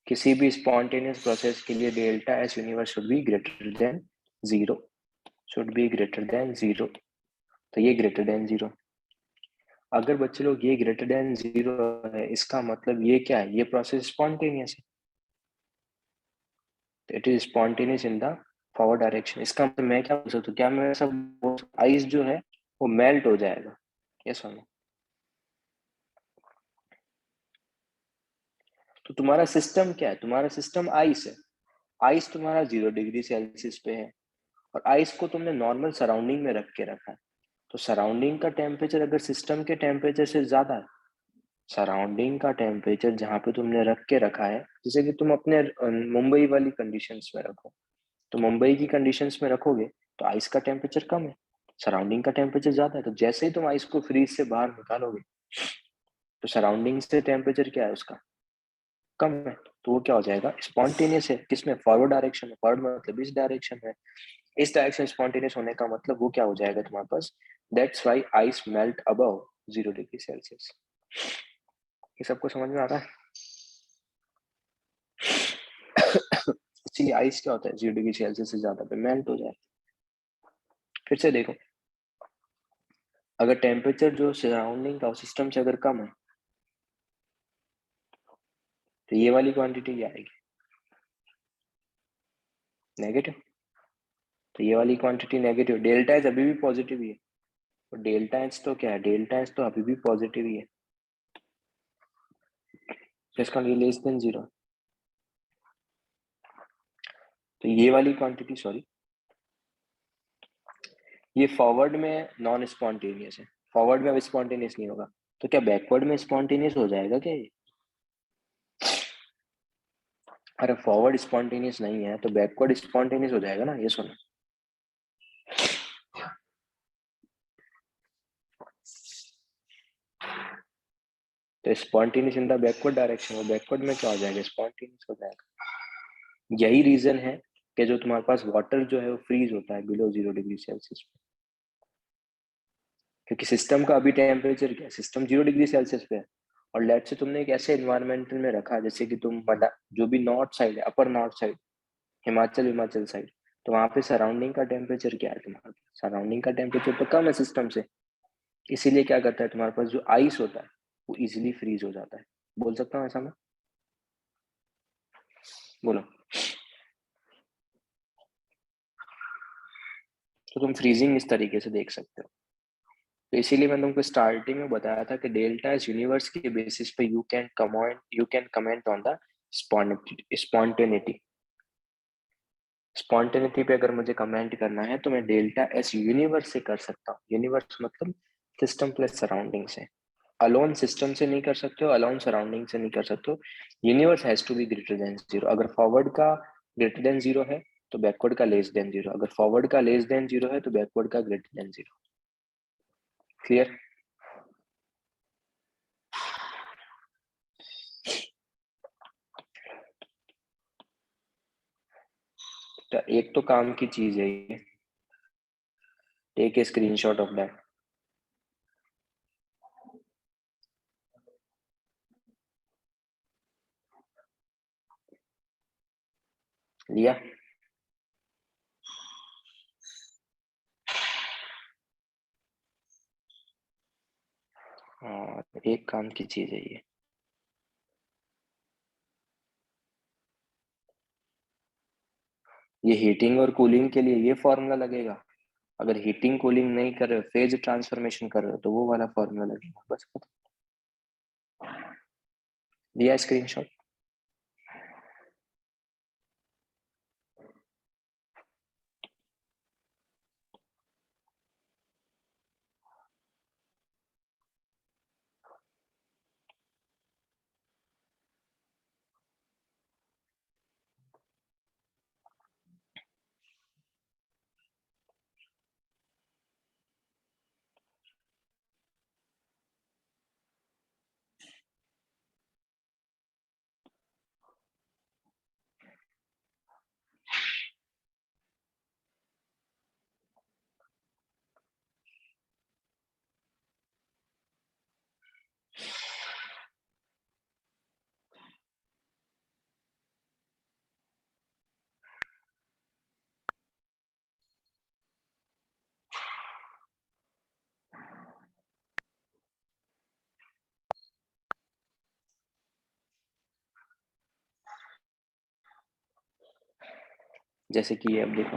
किसी भी स्पॉन्टेनियस प्रोसेस के लिए delta H universe should be greater than 0, should be greater than 0। तो ये ग्रेटर देन 0। अगर बच्चे लोग ये ग्रेटर देन 0 है, इसका मतलब ये क्या है? ये प्रोसेस स्पॉन्टेनियस है, it is spontaneous in the forward direction. इसका मतलब मैं क्या बोल सकता हूँ? क्या मैं सब आइस जो है वो मेल्ट हो जाएगा? यस और नो? तो तुम्हारा सिस्टम क्या है? तुम्हारा सिस्टम आइस है। आइस तुम्हारा 0 डिग्री सेल्सियस पे है और आइस को तुमने नॉर्मल सराउंडिंग में रख के रखा है। तो सराउंडिंग का टेम्परेचर अगर सिस्टम के टेम्परेचर से ज्यादा है, सराउंडिंग का टेम्परेचर जहाँ पे तुमने रख के रखा है, जैसे कि तुम अपने मुंबई वाली कंडीशंस में रखो, तो मुंबई की कंडीशंस में रखोगे तो आइस का टेम्परेचर कम है, सराउंडिंग का टेम्परेचर ज्यादा है। तो जैसे ही तुम आइस को फ्रीज से बाहर निकालोगे तो सराउंडिंग से टेम्परेचर क्या है उसका? कम है। तो वो क्या हो जाएगा? स्पॉन्टेनियस है। किसमें? फॉरवर्ड डायरेक्शन में। फॉरवर्ड मतलब इस डायरेक्शन में, इस डायरेक्शन स्पॉन्टेनियस होने का मतलब वो क्या हो जाएगा तुम्हारे पास? That's why ice melt above 0 degree Celsius. ये सबको समझ में आ रहा है? इसलिए आइस क्या होता है? 0 डिग्री सेल्सियस से ज्यादा पे मेल्ट हो जाए। फिर से देखो, अगर टेम्परेचर जो सराउंडिंग का सिस्टम से अगर कम है तो ये वाली क्वांटिटी क्या आएगी? नेगेटिव। तो ये वाली क्वांटिटी नेगेटिव। डेल्टा एच अभी भी पॉजिटिव ही है, तो डेल्टा एच तो क्या है? डेल्टा एच तो अभी भी पॉजिटिव ही है, तो इसका ये लेस देन 0। तो ये वाली क्वांटिटी, सॉरी, ये फॉरवर्ड में नॉन स्पॉन्टेनियस है, फॉरवर्ड में अब स्पॉन्टेनियस नहीं होगा, तो क्या बैकवर्ड में स्पॉन्टेनियस हो जाएगा क्या ये? अरे फॉरवर्ड स्पॉन्टेनियस नहीं है तो बैकवर्ड स्पॉन्टेनियस हो जाएगा ना, ये सुनो। तो spontaneous in the backward direction, वो बैकवर्ड में क्या हो जाएगा? स्पॉन्टेनियस हो जाएगा। यही रीजन है कि जो तुम्हारे पास वाटर जो है वो फ्रीज होता है बिलो 0 डिग्री सेल्सियस पे, क्योंकि सिस्टम का अभी टेम्परेचर क्या है? सिस्टम 0 डिग्री सेल्सियस पे है, और लेट से तुमने एक ऐसे एनवायरमेंटल में रखा जैसे कि तुम जो भी नॉर्थ साइड है, अपर नॉर्थ साइड, हिमाचल साइड, तो वहां पे सराउंडिंग का टेम्परेचर क्या है तुम्हारे पास? सराउंडिंग का टेम्परेचर तो कम है सिस्टम से, इसीलिए क्या करता है तुम्हारे पास जो आइस होता है वो इजीली फ्रीज हो जाता है। बोल सकता हूँ ऐसा मैं? बोलो। तो तुम फ्रीजिंग इस तरीके से देख सकते हो। तो इसीलिए मैंने तुमको स्टार्टिंग में बताया था कि डेल्टा इस यूनिवर्स के बेसिस पे you can comment on the spontaneity. Spontaneity पे अगर मुझे कमेंट करना है तो मैं डेल्टा एस यूनिवर्स से कर सकता हूँ। यूनिवर्स मतलब सिस्टम प्लस सराउंडिंग से। अलोन सिस्टम से नहीं कर सकते हो, अलोन सराउंडिंग से नहीं कर सकते हो। Universe has to be greater than 0। अगर फॉरवर्ड का ग्रेटर देन 0 है तो बैकवर्ड का लेस देन 0, अगर फॉरवर्ड का लेस देन 0 है तो बैकवर्ड का ग्रेटर देन 0। क्लियर? तो एक तो काम की चीज है ये, take a screenshot of that. लिया? और एक काम की चीज है ये हीटिंग और कूलिंग के लिए ये फॉर्मूला लगेगा। अगर हीटिंग कूलिंग नहीं कर रहे हो, फेज ट्रांसफॉर्मेशन कर रहे हो, तो वो वाला फॉर्मूला लगेगा। बस लिया स्क्रीनशॉट? जैसे कि ये अब देखो,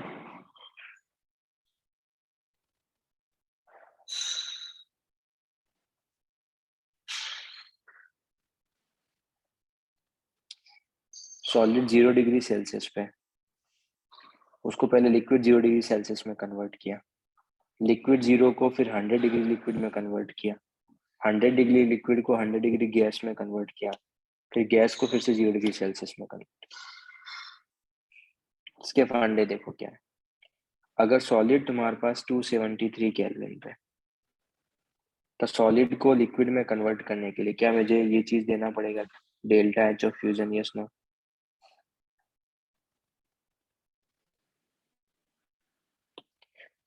सॉलिड 0 डिग्री सेल्सियस पे, उसको पहले लिक्विड 0 डिग्री सेल्सियस में कन्वर्ट किया, लिक्विड 0 को फिर 100 डिग्री लिक्विड में कन्वर्ट किया, 100 डिग्री लिक्विड को 100 डिग्री गैस में कन्वर्ट किया, फिर गैस को फिर से 0 डिग्री सेल्सियस में कन्वर्ट। इसके फंडे देखो क्या है। अगर सॉलिड तुम्हारे पास 273 केल्विन पे, तो सॉलिड को लिक्विड में कन्वर्ट करने के लिए क्या मुझे ये चीज देना पड़ेगा? Delta H of fusion, yes no?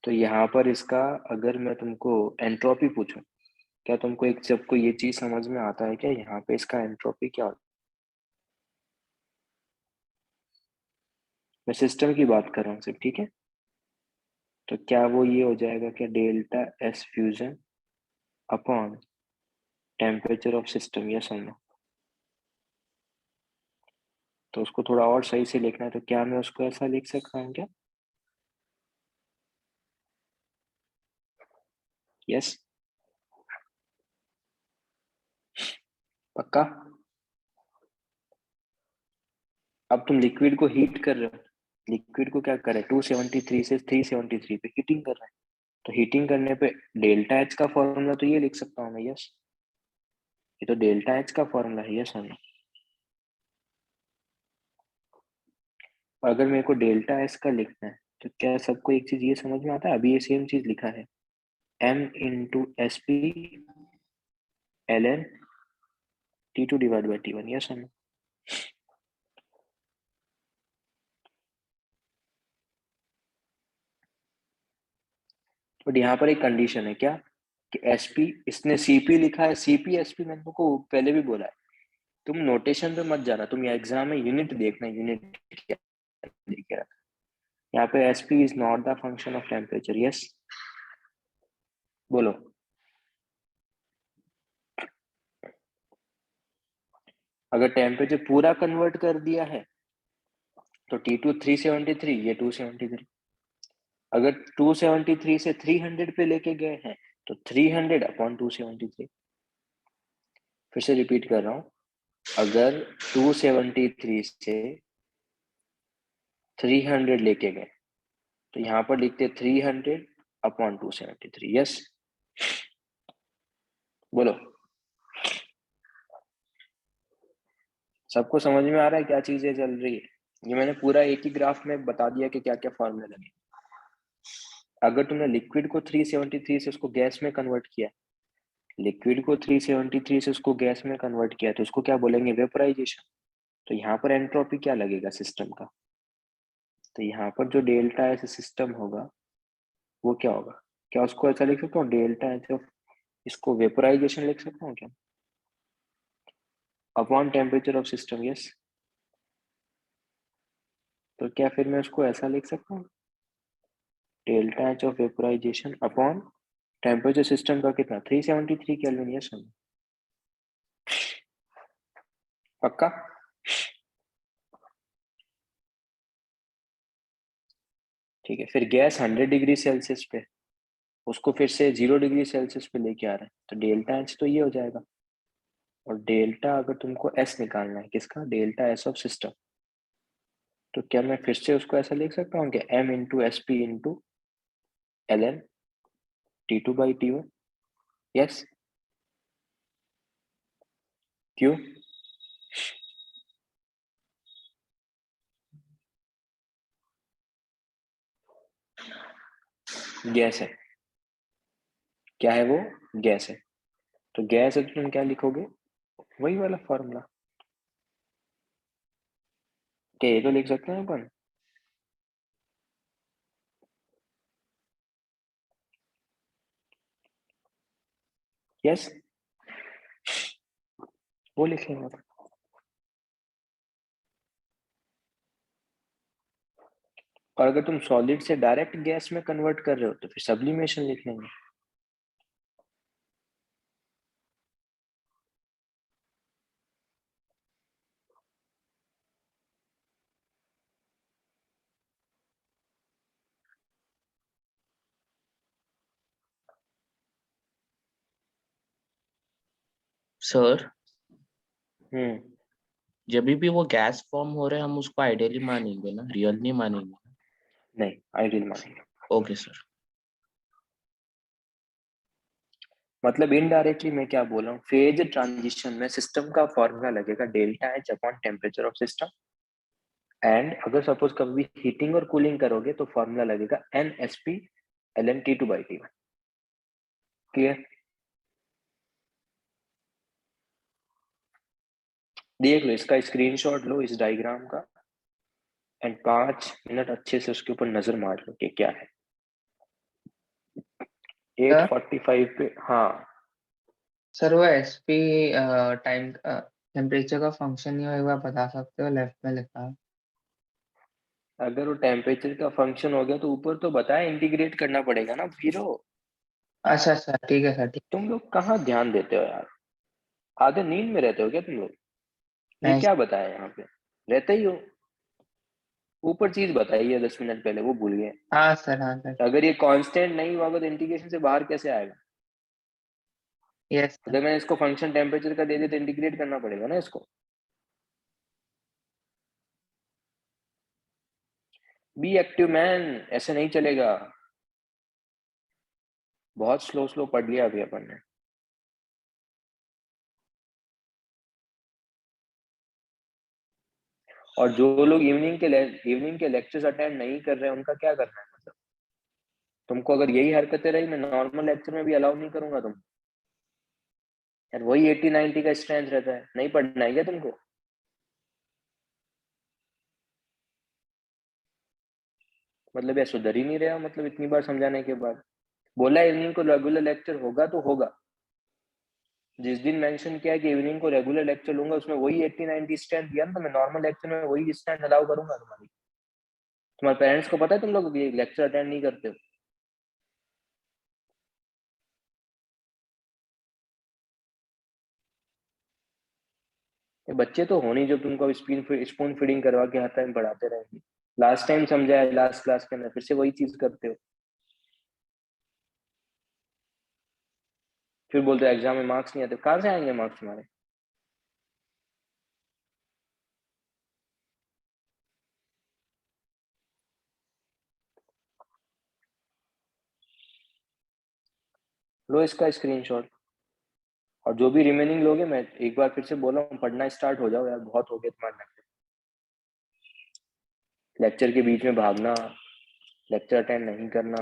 तो यहाँ पर इसका अगर मैं तुमको एंट्रोपी पूछूं, क्या तुमको एक सबको ये चीज समझ में आता है क्या यहाँ पे इसका एंट्रोपी क्या होता है? मैं सिस्टम की बात कर रहा हूँ सिर्फ, ठीक है? तो क्या वो ये हो जाएगा कि delta S fusion upon temperature of system, yes और नो? तो उसको थोड़ा और सही से लिखना है, तो क्या मैं उसको ऐसा लिख सकता हूँ क्या? यस? पक्का? अब तुम लिक्विड को हीट कर रहे हो, लिक्विड को क्या कर रहे हैं? 273 से 373 पे हीटिंग कर रहे हैं, तो हीटिंग करने पे डेल्टा एच का फॉर्मूला तो ये लिख सकता हूँ मैं, यस। ये तो डेल्टा एच का फॉर्मूला है, यस और नो। और अगर मेरे को डेल्टा एस का लिखना है तो क्या सबको एक चीज ये समझ में आता है? अभी ये सेम चीज लिखा है, m into S P L N T2 divide by T1, yes और नो। बट यहाँ पर एक कंडीशन है, क्या कि SP, इसने CP लिखा है, CP SP मैंने तुमको पहले भी बोला है, तुम नोटेशन पे मत जाना, तुम यहाँ एग्जाम में यूनिट देखना, यूनिट क्या लिखे रखा। यहाँ पे SP is not the function of temperature, yes बोलो। अगर टेम्परेचर पूरा कन्वर्ट कर दिया है तो T2 373, ये 273। अगर 273 से 300 पे लेके गए हैं तो 300 अपॉन 273। फिर से रिपीट कर रहा हूं, अगर 273 से 300 लेके गए तो यहां पर लिखते 300 अपॉन 273, यस बोलो। सबको समझ में आ रहा है क्या चीजें चल रही है? ये मैंने पूरा एक ही ग्राफ में बता दिया कि क्या क्या फॉर्मूले लगे। अगर तुमने लिक्विड को 373 से उसको गैस में कन्वर्ट किया, लिक्विड को 373 से उसको गैस में कन्वर्ट किया, तो उसको क्या बोलेंगे? वेपोराइजेशन। तो यहाँ पर एंट्रोपी क्या लगेगा सिस्टम का? तो यहाँ पर जो डेल्टा एच सिस्टम होगा वो क्या होगा? क्या उसको ऐसा लिख सकता हूँ, डेल्टा एच ऑफ, इसको वेपोराइजेशन लिख सकता हूँ क्या, upon temperature of system, yes. तो क्या फिर मैं उसको ऐसा लिख सकता हूँ, delta H of vaporisation upon temperature system का कितना, 373 केल्विन, यस पक्का? ठीक है, फिर गैस 100 डिग्री सेल्सियस पे, उसको फिर से 0 डिग्री सेल्सियस पे लेके आ रहे हैं, तो डेल्टा एच तो ये हो जाएगा। और डेल्टा अगर तुमको एस निकालना है, किसका? Delta S of system. तो क्या मैं फिर से उसको ऐसा लिख सकता हूँ कि m into S P into L N T2 by T1, yes. क्यों? गैस है, क्या है वो? गैस है। तो गैस है तो तुम क्या लिखोगे? वही वाला फॉर्मूला, क्या ये तो लिख सकते हैं अपन? यस, वो लिख लेंगे अपन। और अगर तुम सॉलिड से डायरेक्ट गैस में कन्वर्ट कर रहे हो तो फिर सब्लिमेशन लिख लेंगे। सर जब भी वो गैस फॉर्म हो रहे हैं हम उसको आइडियली मानेंगे ना, रियल नहीं मानेंगे? नहीं, आइडियल मानेंगे। Okay sir. मतलब इनडायरेक्टली मैं क्या बोल रहा हूँ, फेज ट्रांजिशन में सिस्टम का फॉर्मूला लगेगा delta H upon temperature of system. And अगर सपोज कभी हीटिंग और कूलिंग करोगे तो फॉर्मूला लगेगा N S P L N T2 by T1। Clear? देख लो, इसका स्क्रीनशॉट लो इस डायग्राम का, एंड 5 मिनट अच्छे से उसके ऊपर नजर मार लो कि क्या है। 8:45 पे, हाँ। सर वो एसपी टाइम टेम्परेचर का फंक्शन ही एक बार बता सकते हो? लेफ्ट में लिखा है। अगर वो टेम्परेचर का फंक्शन हो गया तो ऊपर तो बताया, इंटीग्रेट करना पड़ेगा ना हीरो। अच्छा अच्छा ठीक है सर, ठीक। तुम लोग कहाँ ध्यान देते हो यार, आधे नींद में रहते हो क्या तुम लोग? ये नहीं क्या बताया यहाँ पे? रहते ही हो। ऊपर चीज बताई है 10 मिनट पहले, वो भूल गए। हाँ सर, हाँ सर। अगर ये कांस्टेंट नहीं हुआ तो इंटीग्रेशन से बाहर कैसे आएगा? Yes sir. अगर मैंने इसको फंक्शन टेम्परेचर का दे दिया तो इंटीग्रेट करना पड़ेगा ना इसको। बी एक्टिव मैन, ऐसे नहीं चलेगा। बहुत स्लो पढ़ लिया अभी अपन ने। और जो लोग इवनिंग के लेक्चर्स अटेंड नहीं कर रहे हैं उनका क्या करना है? मतलब तुमको अगर यही हरकतें रही, मैं नॉर्मल लेक्चर में भी अलाउ नहीं करूंगा तुम। यार वही 80-90 का स्ट्रेंथ रहता है, नहीं पढ़ना है क्या तुमको? मतलब यार सुधर ही नहीं रहा, मतलब इतनी बार समझाने के बाद। बोला इवनिंग को रेगुलर लेक्चर होगा तो होगा। जिस दिन मेंशन किया कि इवनिंग को रेगुलर लेक्चर लूंगा, उसमें वही 80-90 स्ट्रेंथ दिया ना, तो मैं नॉर्मल लेक्चर में वही स्ट्रेंथ अलाउ करूंगा तुम्हारी। तुम्हारे पेरेंट्स को पता है तुम लोग ये लेक्चर अटेंड नहीं करते हो? ये बच्चे तो हो नहीं जो तुमको स्पून फीडिंग करवा के हर टाइम पढ़ाते रहेंगे। लास्ट टाइम समझाया लास्ट क्लास के अंदर, फिर से वही चीज करते हो। फिर बोलते हो एग्जाम में मार्क्स नहीं आते। कहाँ से आएंगे मार्क्स तुम्हारे? लो इसका स्क्रीनशॉट। और जो भी रिमेनिंग लोगे, मैं एक बार फिर से बोल रहा हूँ, पढ़ना स्टार्ट हो जाओ यार, बहुत हो गया तुम्हारे लेक्चर के बीच में भागना, लेक्चर अटेंड नहीं करना।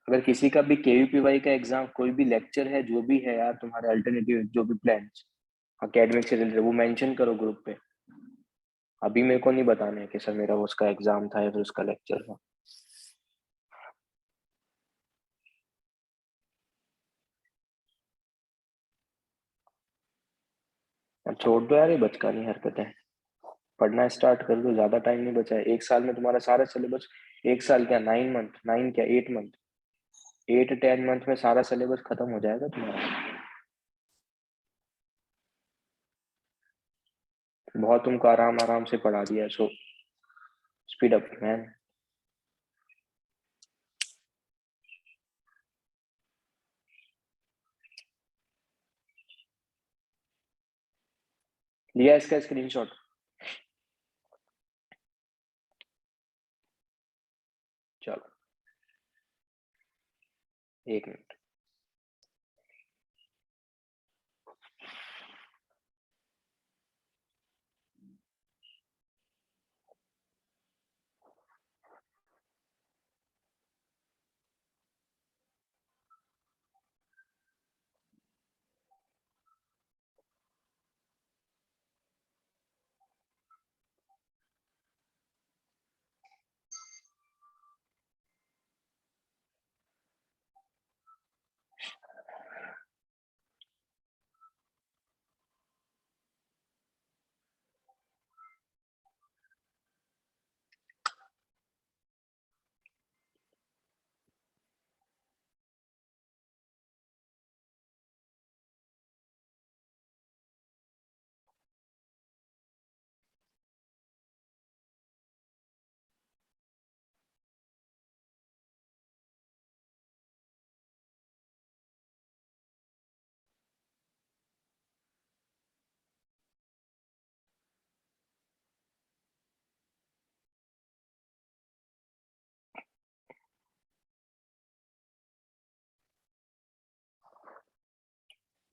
अगर किसी का भी KVPY का एग्जाम, कोई भी लेक्चर है, जो भी है यार तुम्हारे अल्टरनेटिव जो भी प्लान अकेडमिक से रिलेटेड, वो मेंशन करो ग्रुप पे। अभी मेरे को नहीं बताना है कि सर मेरा उसका एग्जाम था या फिर उसका लेक्चर था। अब छोड़ दो यार ये बचकानी हरकतें, पढ़ना स्टार्ट कर दो। ज्यादा टाइम नहीं बचा है, 1 साल में तुम्हारा सारा सिलेबस, 1 साल क्या 9 मंथ, 9 क्या 8 मंथ, 8-10 मंथ में सारा सिलेबस खत्म हो जाएगा तुम्हारा। बहुत तुमको आराम आराम से पढ़ा दिया, सो स्पीड अप मैन। लिया इसका स्क्रीनशॉट? चलो 1 मिनट।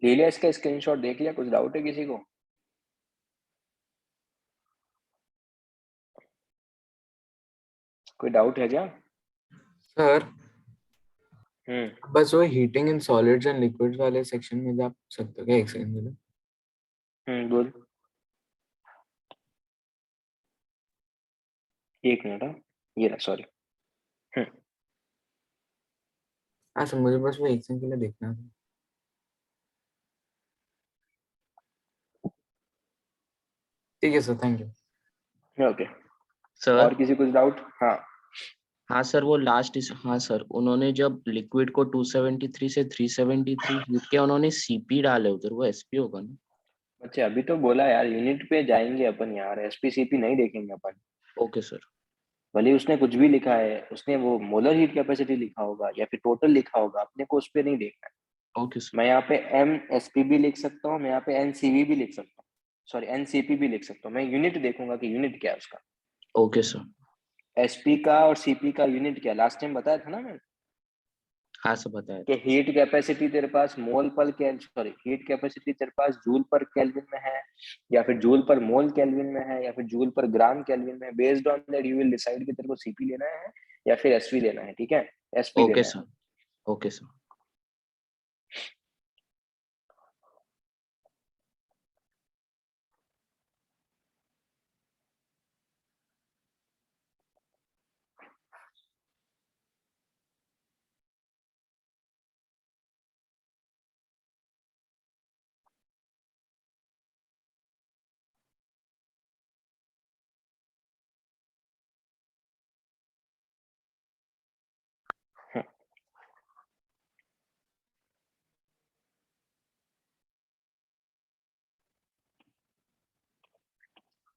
ले लिया इसका स्क्रीनशॉट? देख लिया? कुछ डाउट है किसी को? कोई डाउट है क्या? सर हम्म बस वो heating in solids and liquids वाले सेक्शन में जा सकते हो क्या एक सेकंड के लिए? बोल। 1 मिनट। हाँ ये रहा, सॉरी। हाँ सर, मुझे बस वो एक सेकंड के लिए देखना था। ठीक है sir, thank you. Okay. Sir और किसी कुछ डाउट? हाँ हाँ सर, वो लास्ट हाँ सर, उन्होंने जब लिक्विड को 273 से 373 हीट किया, उन्होंने सीपी डाले उधर, वो एसपी होगा ना? बच्चे, अभी तो बोला यार, यूनिट पे जाएंगे अपन यार, SPCP नहीं देखेंगे अपन। Okay sir. भले उसने कुछ भी लिखा है, उसने वो मोलर हीट कैपेसिटी लिखा होगा या फिर टोटल लिखा होगा, अपने को उस पर नहीं देखना है। Okay sir. मैं यहाँ पे MSP भी लिख सकता हूँ, मैं यहाँ पे NCV भी लिख सकता हूँ। सॉरी एनसीपी भी लिख सकता हूँ, मैं यूनिट देखूंगा कि यूनिट क्या है उसका। Okay sir. एसपी का और सीपी का यूनिट क्या, लास्ट टाइम बताया था ना मैंने हाँ सर बताया। कि हीट कैपेसिटी तेरे पास मोल पर सॉरी हीट कैपेसिटी तेरे पास जूल पर केल्विन में है, या फिर जूल पर मोल केल्विन में है, या फिर जूल पर ग्राम केल्विन में है। Based on that you will decide कि तेरे को सीपी लेना है या फिर एसपी लेना है, ठीक है, एसपी ओके लेना है। सर। Okay sir.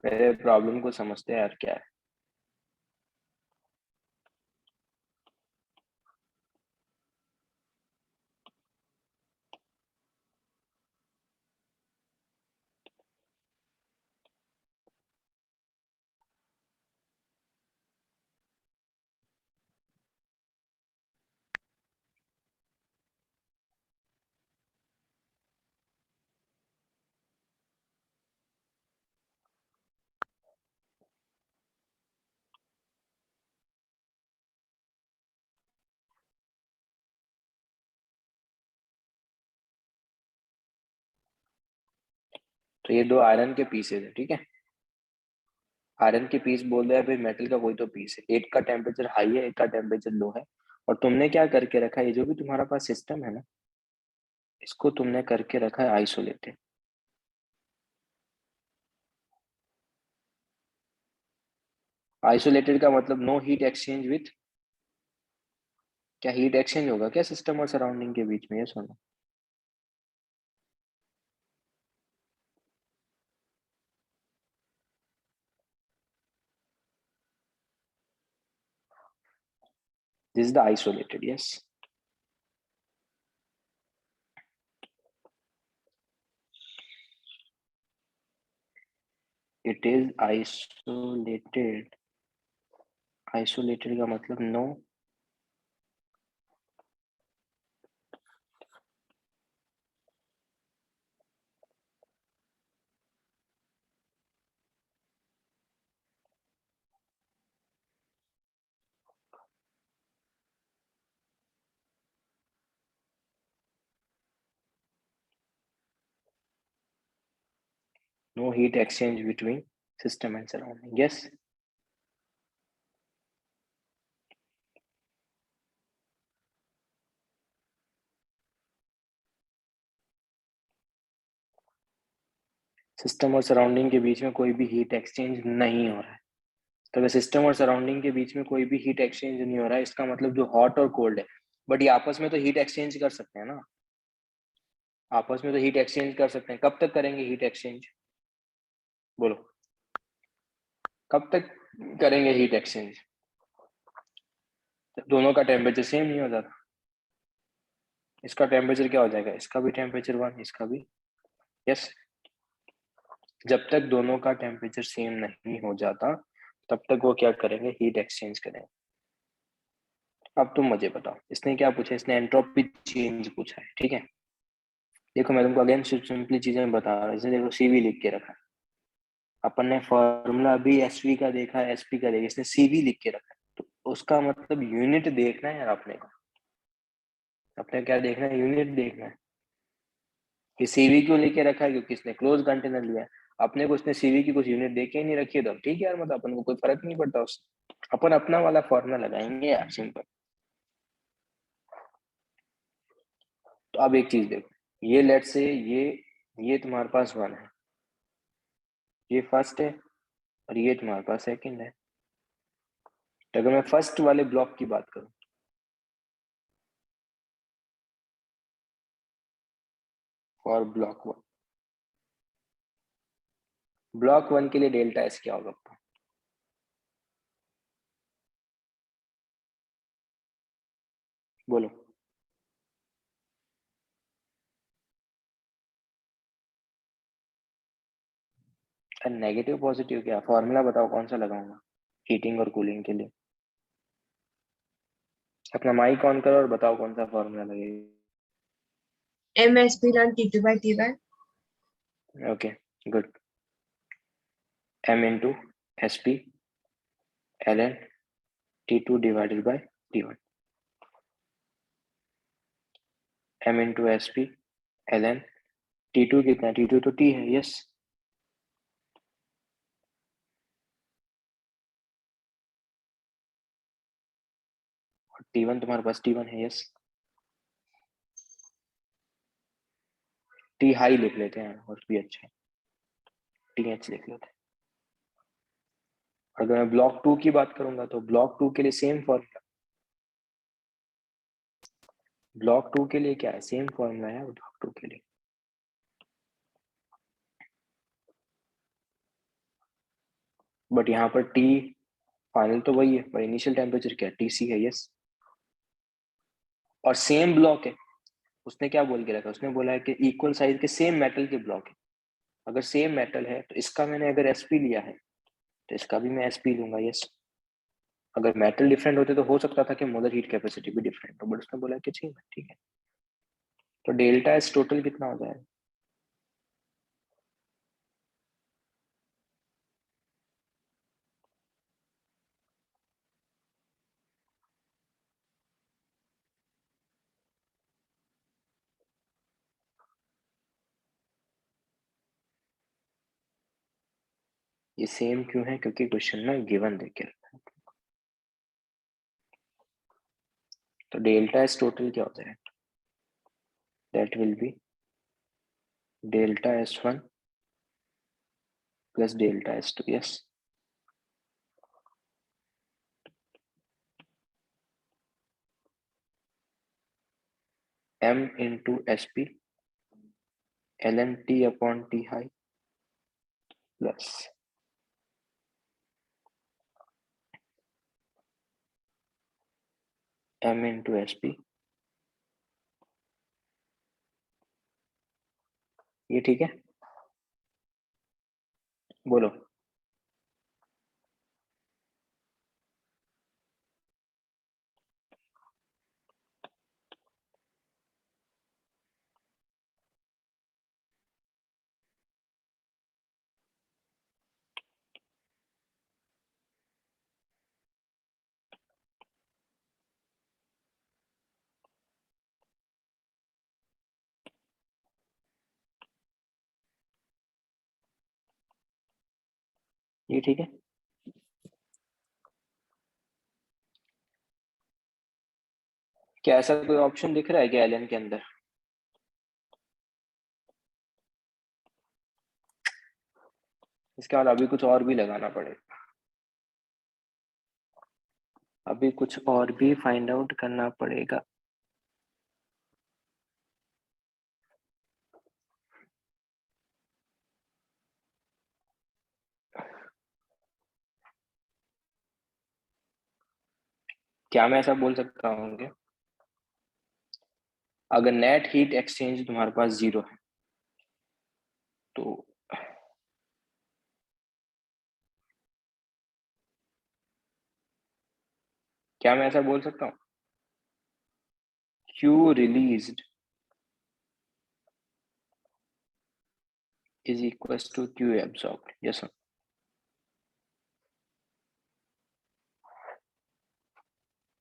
मेरे प्रॉब्लम को समझते हैं यार क्या है। तो ये दो आयरन के पीसेज है, ठीक है, आयरन के पीस बोल रहे हैं भाई, मेटल का कोई तो पीस है, एक का टेम्परेचर हाई है, एक का टेम्परेचर लो है, और तुमने क्या करके रखा है, ये जो भी तुम्हारा पास सिस्टम है ना, इसको तुमने करके रखा है आइसोलेटेड। आइसोलेटेड का मतलब नो हीट एक्सचेंज विथ, क्या हीट एक्सचेंज होगा क्या सिस्टम और सराउंडिंग के बीच में, ये सुनो। This is the isolated, yes. It is isolated, isolated का मतलब no no heat exchange between system and surrounding, yes। System और सराउंडिंग के बीच में कोई भी हीट एक्सचेंज नहीं हो रहा है, तो अगर सिस्टम और सराउंडिंग के बीच में कोई भी हीट एक्सचेंज नहीं हो रहा है, इसका मतलब जो हॉट और कोल्ड है, बट ये आपस में तो हीट एक्सचेंज कर सकते हैं ना, आपस में तो हीट एक्सचेंज कर सकते हैं। कब तक करेंगे हीट एक्सचेंज, बोलो कब तक करेंगे हीट एक्सचेंज, दोनों का टेम्परेचर सेम नहीं हो जाता, इसका टेम्परेचर क्या हो जाएगा, इसका भी टेम्परेचर 1, इसका भी, यस। जब तक दोनों का टेम्परेचर सेम नहीं हो जाता तब तक वो क्या करेंगे, हीट एक्सचेंज करेंगे। अब तुम मुझे बताओ, इसने क्या पूछा, इसने एंट्रोपी चेंज पूछा है, ठीक है। देखो मैं तुमको अगेन सिंपली चीजें बता रहा हूँ, इसने देखो सीवी लिख के रखा है, अपन ने फॉर्मूला अभी एसवी का देखा है, एसपी का देखा, इसने सीवी लिख के रखा है, तो उसका मतलब यूनिट देखना है यार अपने को, अपने क्या देखना है, यूनिट देखना है कि सीवी क्यों लेके रखा है, क्योंकि इसने क्लोज कंटेनर लिया है। अपने को इसने सीवी की कुछ यूनिट देके ही नहीं रखी है, तो ठीक है यार, मतलब अपन को कोई फर्क नहीं पड़ता उससे, अपन अपना वाला फॉर्मूला लगाएंगे यार, सिंपल। तो अब एक चीज देखो, ये लेट से ये तुम्हारे पास 1 है, ये फर्स्ट है, और ये तुम्हारे पास सेकंड है। तो अगर मैं फर्स्ट वाले ब्लॉक की बात करूं, फॉर ब्लॉक 1 के लिए डेल्टा एस क्या होगा, बोलो। नेगेटिव पॉजिटिव क्या फॉर्मूला बताओ कौन सा लगाऊंगा हीटिंग और कूलिंग के लिए। अपना माइक ऑन करो और बताओ कौन सा फॉर्मूला लगेगा। MSP ln T2 by T1। Okay good. M into SP ln T2 divided by T1। M into SP ln T2 कितना है? T2 तो T है, यस। और T1 तुम्हारे पास T1 है, यस। T हाई लिख लेते हैं और भी अच्छा है, TH लिख लेते हैं। अगर मैं ब्लॉक 2 की बात करूंगा तो ब्लॉक 2 के लिए सेम फॉर्मूला, ब्लॉक 2 के लिए क्या है, सेम फॉर्मूला है ब्लॉक 2 के लिए। बट यहाँ पर T फाइनल तो वही है, पर इनिशियल टेम्परेचर क्या है, TC है, यस। और सेम ब्लॉक है, उसने क्या बोल के रखा, उसने बोला है कि इक्वल साइज के सेम मेटल के ब्लॉक है। अगर सेम मेटल है तो इसका मैंने अगर SP लिया है तो इसका भी मैं SP लूंगा, यस। अगर मेटल डिफरेंट होते तो हो सकता था कि मोलर हीट कैपेसिटी भी डिफरेंट हो, बट उसने बोला कि ठीक है। तो डेल्टा एस टोटल कितना हो जाएगा, ये सेम क्यों है, क्योंकि क्वेश्चन में गिवन देके रखा है। तो डेल्टा एस टोटल क्या होता है, that will be delta S1 plus delta S2, yes. M into SP ln T upon T high plus M into SP, ये ठीक है, बोलो। ये ठीक है, क्या ऐसा कोई ऑप्शन दिख रहा है क्या एलन के अंदर, इसके बाद अभी कुछ और भी लगाना पड़ेगा, अभी कुछ और भी फाइंड आउट करना पड़ेगा। क्या मैं ऐसा बोल सकता हूँ कि अगर नेट हीट एक्सचेंज तुम्हारे पास 0 है तो क्या मैं ऐसा बोल सकता हूँ, Q released is equals to Q absorbed, yes sir।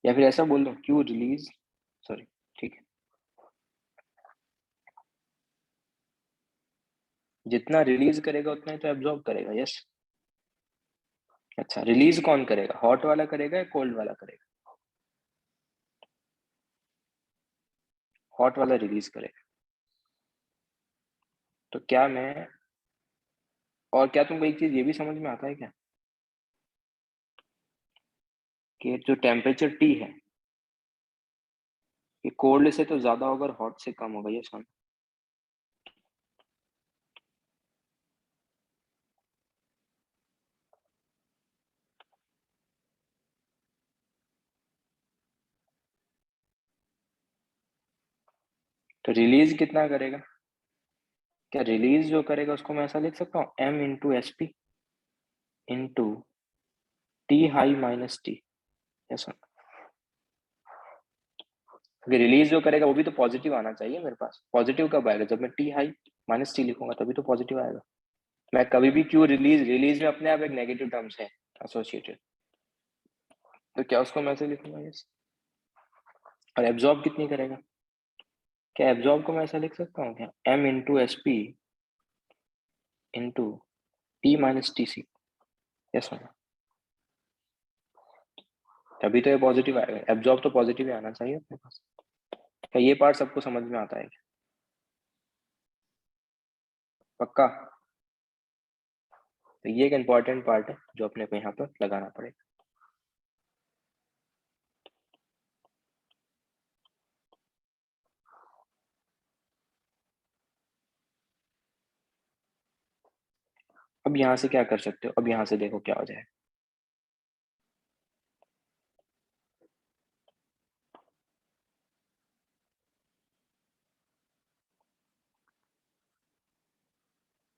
या फिर ऐसा बोल दो Q रिलीज, सॉरी, ठीक है, जितना रिलीज करेगा उतना ही तो एब्जॉर्ब करेगा, यस। अच्छा, रिलीज कौन करेगा, हॉट वाला करेगा या कोल्ड वाला करेगा, हॉट वाला रिलीज करेगा। तो क्या मैं, और क्या तुमको एक चीज ये भी समझ में आता है क्या कि जो टेम्परेचर T है ये कोल्ड से तो ज्यादा होगा और हॉट से कम होगा, ये समझ। तो रिलीज कितना करेगा, क्या रिलीज जो करेगा उसको मैं ऐसा लिख सकता हूँ m into S P into T high minus T, ऐसा? रिलीज जो करेगा वो भी तो पॉजिटिव आना चाहिए मेरे पास। पॉजिटिव कब आएगा? जब मैं टी हाई माइनस टी लिखूंगा तभी तो पॉजिटिव आएगा। मैं कभी भी क्यू रिलीज में अपने आप एक नेगेटिव टर्म्स है एसोसिएटेड, तो क्या उसको मैं ऐसे लिखूंगा? यस। और एब्जॉर्ब कितनी करेगा? क्या एब्जॉर्ब को मैं ऐसा लिख सकता हूँ क्या? m into S P into T minus T C, yes होना, तभी तो ये पॉजिटिव आएगा। एब्जॉर्ब तो पॉजिटिव ही आना चाहिए अपने पास। क्या ये पार्ट सबको समझ में आता है क्या? पक्का? तो ये एक इम्पॉर्टेंट पार्ट है जो अपने को यहाँ पर लगाना पड़ेगा। अब यहाँ से क्या कर सकते हो? अब यहाँ से देखो क्या हो जाए।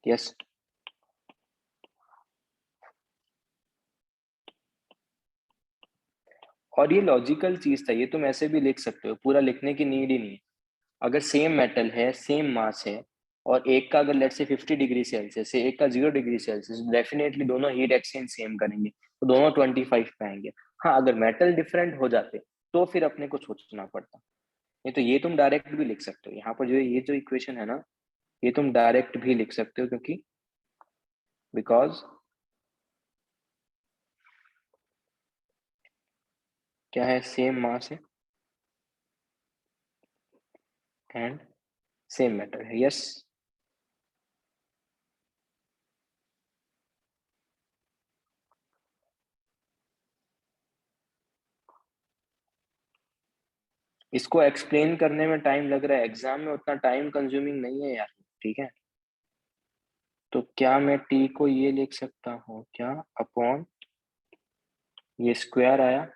यस, और ये लॉजिकल चीज था, ये तुम ऐसे भी लिख सकते हो, पूरा लिखने की नीड ही नहीं है। अगर सेम मेटल है, सेम मास है, और एक का अगर लेट से 50 डिग्री सेल्सियस है, एक का 0 डिग्री सेल्सियस, डेफिनेटली दोनों हीट एक्सचेंज सेम करेंगे, तो दोनों 25 पे आएंगे। हाँ, अगर मेटल डिफरेंट हो जाते तो फिर अपने को सोचना पड़ता। नहीं तो ये तुम डायरेक्ट भी लिख सकते हो। यहाँ पर जो ये जो इक्वेशन है ना, ये तुम डायरेक्ट भी लिख सकते हो, क्योंकि बिकॉज क्या है, सेम मास है एंड सेम मेटल है। यस, इसको एक्सप्लेन करने में टाइम लग रहा है, एग्जाम में उतना टाइम कंज्यूमिंग नहीं है यार, ठीक है? तो क्या मैं टी को ये लिख सकता हूँ क्या, अपॉन ये स्क्वायर आया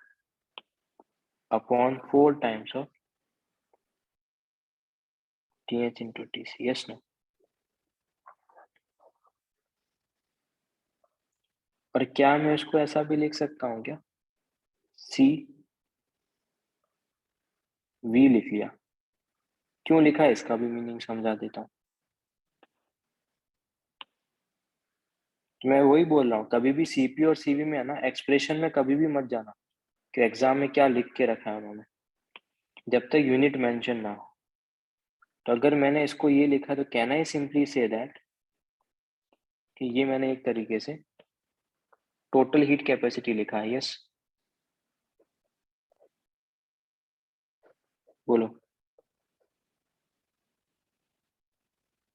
upon 4 times of T H into T C, yes no? और क्या मैं उसको ऐसा भी लिख सकता हूँ क्या, सी वी लिख लिया? क्यों लिखा है इसका भी मीनिंग समझा देता हूँ। मैं वही बोल रहा हूँ, कभी भी सीपी और सीवी में है ना, एक्सप्रेशन में कभी भी मत जाना कि एग्जाम में क्या लिख के रखा है उन्होंने, जब तक यूनिट मेंशन ना हो। तो अगर मैंने इसको ये लिखा तो can I simply say that कि ये मैंने एक तरीके से टोटल हीट कैपेसिटी लिखा है। यस, बोलो।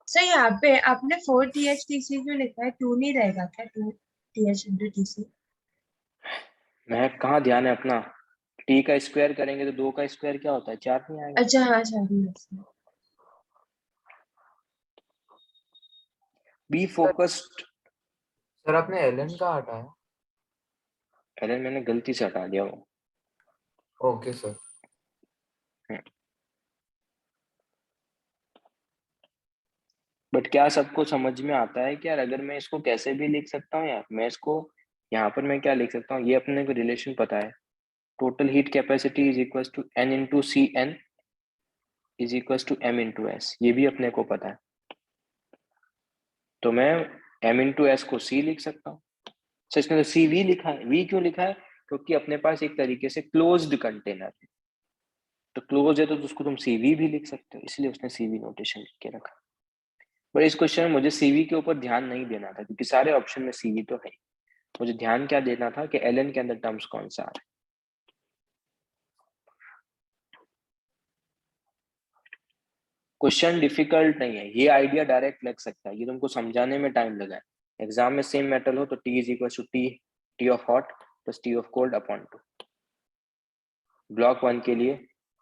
सर यहाँ पे आपने 4 THTC जो लिखा है 2 नहीं रहेगा क्या? 2 TH इंटू TC। मैं कहाँ ध्यान है अपना, टी का स्क्वायर करेंगे तो 2 का स्क्वायर क्या होता है, 4 नहीं आएगा? अच्छा हाँ सॉरी। Be focused. सर आपने एलन का हटाया? अरे मैंने गलती से हटा दिया वो। Okay sir. बट क्या सबको समझ में आता है कि यार अगर मैं इसको कैसे भी लिख सकता हूँ यार, मैं इसको यहाँ पर मैं क्या लिख सकता हूँ, ये अपने को रिलेशन पता है, total heat capacity is equal to N into C N is equal to M into S, ये भी अपने को पता है। तो मैं एम इंटू एस को सी लिख सकता हूँ। सच में तो सी वी लिखा है, वी क्यों लिखा है? क्योंकि अपने पास एक तरीके से क्लोज्ड कंटेनर है, तो क्लोज है तो उसको तुम सीवी भी लिख सकते हो, इसलिए उसने सीवी नोटेशन लिख के रखा। पर इस क्वेश्चन में मुझे सीवी के ऊपर ध्यान नहीं देना था, क्योंकि सारे ऑप्शन में सीवी तो है। मुझे ध्यान क्या देना था कि एलन के अंदर टर्म्स कौन सा आ रहा है। क्वेश्चन डिफिकल्ट नहीं है, ये आइडिया डायरेक्ट लग सकता है, ये तुमको समझाने में टाइम लगा है। एग्जाम में सेम मेटल हो तो T is equal to T of hot plus T of cold upon 2। Block 1 के लिए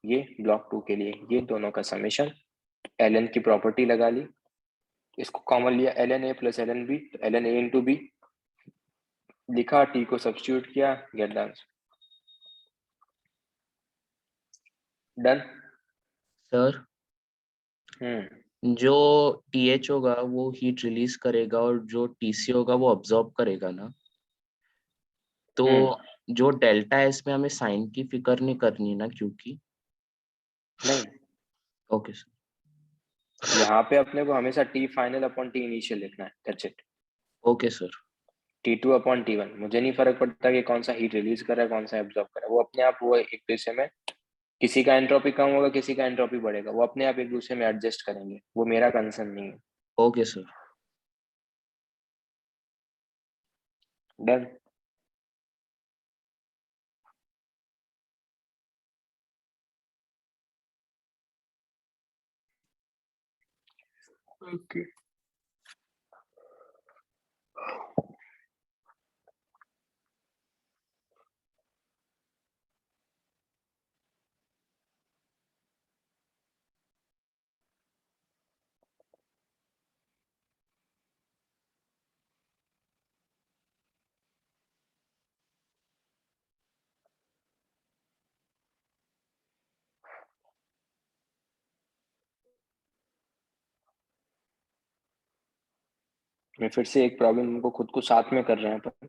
ये, ब्लॉक 2 के लिए ये, दोनों का समेशन, एलन की प्रॉपर्टी लगा ली, इसको कॉमन लिया, एलन ए प्लस एलन बी, तो एलन ए इंटू बी लिखा, टी को सब्स्टिट्यूट किया, gate the answer. Done? Sir जो TH होगा वो हीट रिलीज करेगा और जो TC होगा वो अब्सॉर्ब करेगा ना, तो जो डेल्टा एस में हमें साइन की फिक्र नहीं करनी ना, क्योंकि नहीं, ओके सर, यहाँ पे अपने को हमेशा T final upon T initial लिखना है, that's it. Okay sir, T2 upon T1, मुझे नहीं फर्क पड़ता कि कौन सा हीट रिलीज कर रहा है कौन सा एब्जॉर्ब कर रहा है, वो अपने आप वो एक दूसरे में, किसी का एंट्रोपी कम होगा किसी का एंट्रोपी बढ़ेगा, वो अपने आप एक दूसरे में एडजस्ट करेंगे, वो मेरा कंसर्न नहीं है। Okay sir. डन। ओके, मैं फिर से एक प्रॉब्लम को खुद को साथ में कर रहे हैं अपन,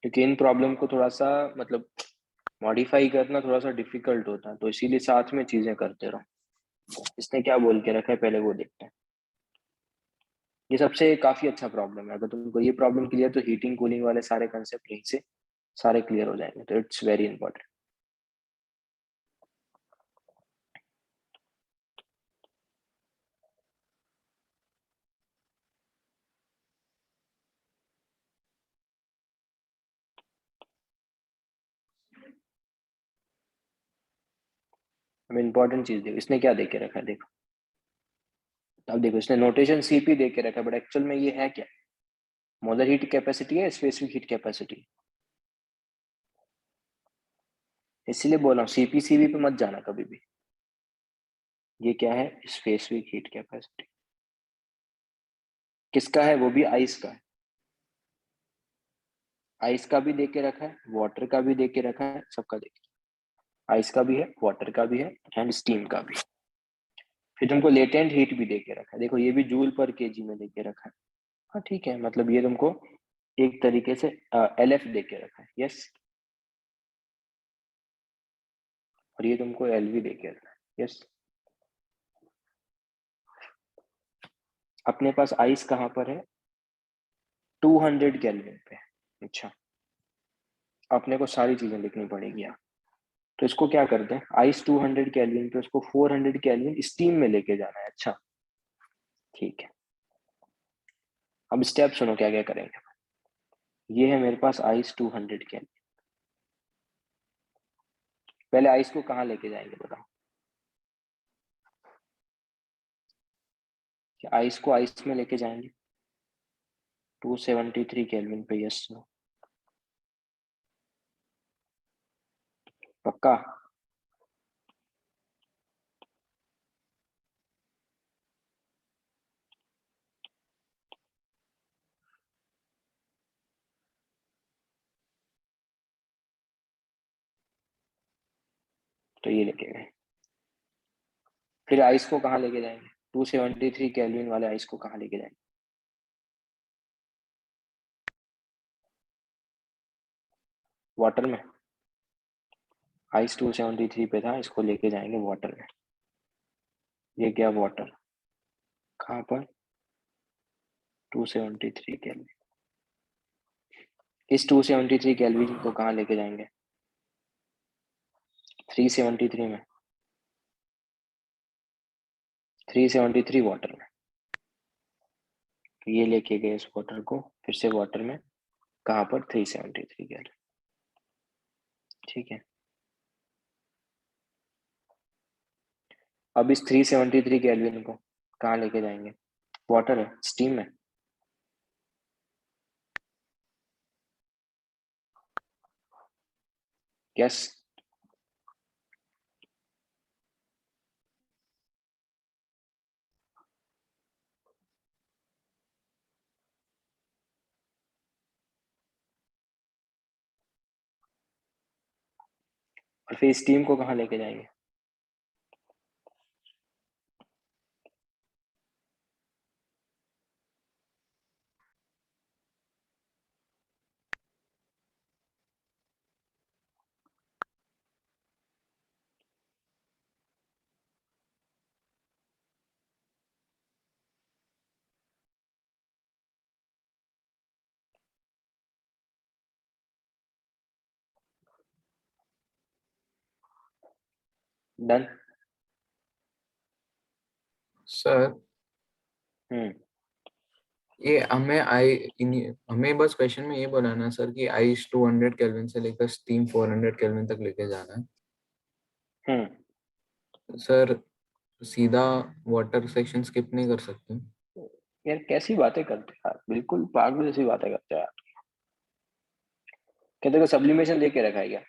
क्योंकि इन प्रॉब्लम को थोड़ा सा मतलब मॉडिफाई करना थोड़ा सा डिफिकल्ट होता है, तो इसीलिए साथ में चीजें करते रहो। इसने क्या बोल के रखा है पहले वो देखते हैं। ये सबसे काफी अच्छा प्रॉब्लम है, अगर तुमको ये प्रॉब्लम क्लियर, तो हीटिंग कूलिंग वाले सारे कंसेप्ट यहीं से सारे क्लियर हो जाएंगे, तो इट्स वेरी इंपॉर्टेंट। हमें इंपॉर्टेंट चीज देखो, इसने क्या दे के रखा है, देखो। अब देखो, इसने नोटेशन सीपी दे के रखा है, बट एक्चुअल में ये है क्या? मोलर हीट कैपेसिटी है, स्पेसिफिक हीट कैपेसिटी। इसीलिए बोल रहा हूँ सीपी सीवी पे मत जाना कभी भी। ये क्या है? Specific heat capacity. किसका है? वो भी आइस का है। आइस का भी दे के रखा है, वाटर का भी दे के रखा है, सबका दे के, आइस का भी है, वाटर का भी है, एंड स्टीम का भी। फिर तुमको लेटेंट हीट भी दे के रखा है, देखो ये भी जूल पर केजी में दे के रखा है। हाँ ठीक है, मतलब ये तुमको एक तरीके से LF दे के रखा है, यस। और ये तुमको LV दे के रखा है, यस। अपने पास आइस कहाँ पर है? 200 केल्विन पे। अच्छा, अपने को सारी चीजें लिखनी पड़ेगी यहाँ। तो इसको क्या करते हैं, आइस 200 केल्विन पे, उसको 400 केल्विन स्टीम में लेके जाना है। अच्छा ठीक है, अब स्टेप सुनो क्या क्या करेंगे। ये है मेरे पास आइस 200 केल्विन। पहले आइस को कहाँ लेके जाएंगे बताओ? कि आइस को आइस में लेके जाएंगे 273 केल्विन पे, यस नो? पक्का? तो ये लेके गए। फिर आइस को कहाँ लेके जाएंगे? 273 केल्विन वाले आइस को कहाँ लेके जाएंगे? वाटर में। आइस 273 पे था, इसको लेके जाएंगे वाटर में। ये क्या वाटर? कहाँ पर? 273 केल्विन। इस 273 केल्विन को कहाँ लेके जाएंगे? 373 में। 373 वाटर में। तो ये लेके गए इस वाटर को फिर से वाटर में, कहाँ पर? 373 केल्विन। ठीक है, अब इस 373 केल्विन को कहाँ लेके जाएंगे? वाटर है, स्टीम में। यस। और फिर स्टीम को कहाँ लेके जाएंगे? डन। सर ये हमें बस क्वेश्चन में ये बोलाना सर कि आइस 200 केल्विन से लेकर स्टीम 400 केल्विन तक लेके जाना है सर। सीधा वाटर सेक्शन स्किप नहीं कर सकते? यार कैसी बातें करते हैं यार, बिल्कुल पागल जैसी बातें करते हैं यार। क्या तेरे को सब्लिमेशन दे के रखा है क्या?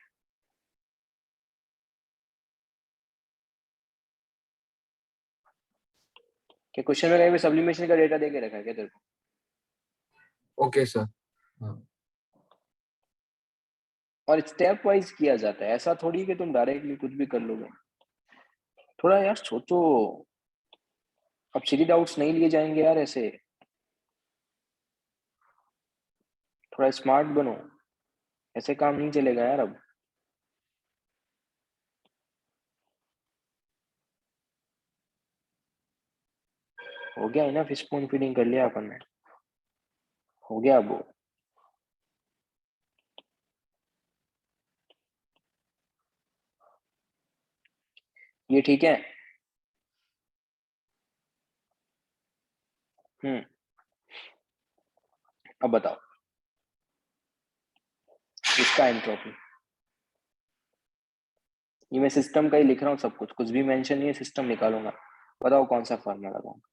क्या क्वेश्चन में कहीं पे सब्लिमेशन का डेटा दे के रखा है क्या तेरे को? Okay sir. हाँ और स्टेप वाइज किया जाता है, ऐसा थोड़ी कि तुम डायरेक्टली कुछ भी कर लोगे। थोड़ा यार सोचो, अब सिली डाउट्स नहीं लिए जाएंगे यार ऐसे। थोड़ा स्मार्ट बनो, ऐसे काम नहीं चलेगा यार अब। हो गया इनफ स्पून फीडिंग कर लिया अपन ने, हो गया अब वो। ये ठीक है। अब बताओ इसका एंट्रोपी। ये मैं सिस्टम का ही लिख रहा हूँ, सब कुछ भी मेंशन नहीं है, सिस्टम निकालूंगा। बताओ कौन सा फॉर्मूला लगाऊंगा?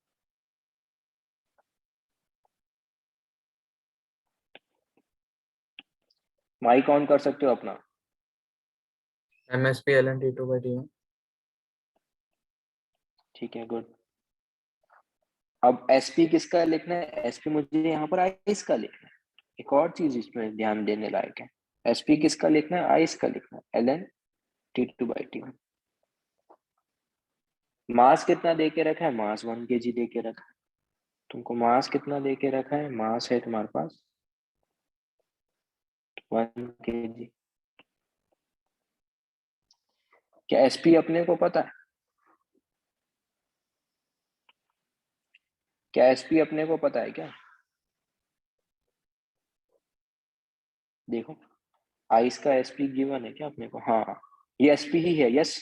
माइक ऑन कर सकते हो अपना। MSP ln T2/T1। ठीक है, गुड। अब एसपी किसका लिखना है? एसपी मुझे यहाँ पर आइस का लिखना है। एक और चीज इसमें ध्यान देने लायक है, एसपी किसका लिखना है? आइस का लिखना है, ln T2/T1। मास कितना दे के रखा है? मास 1 kg दे के रखा है। तुमको मास कितना दे के रखा है? मास है तुम्हारे पास 1 kg। क्या एसपी अपने को पता है? क्या एसपी अपने को पता है क्या? देखो, आइस का एसपी गिवन है क्या अपने को? हाँ, ये एसपी ही है। यस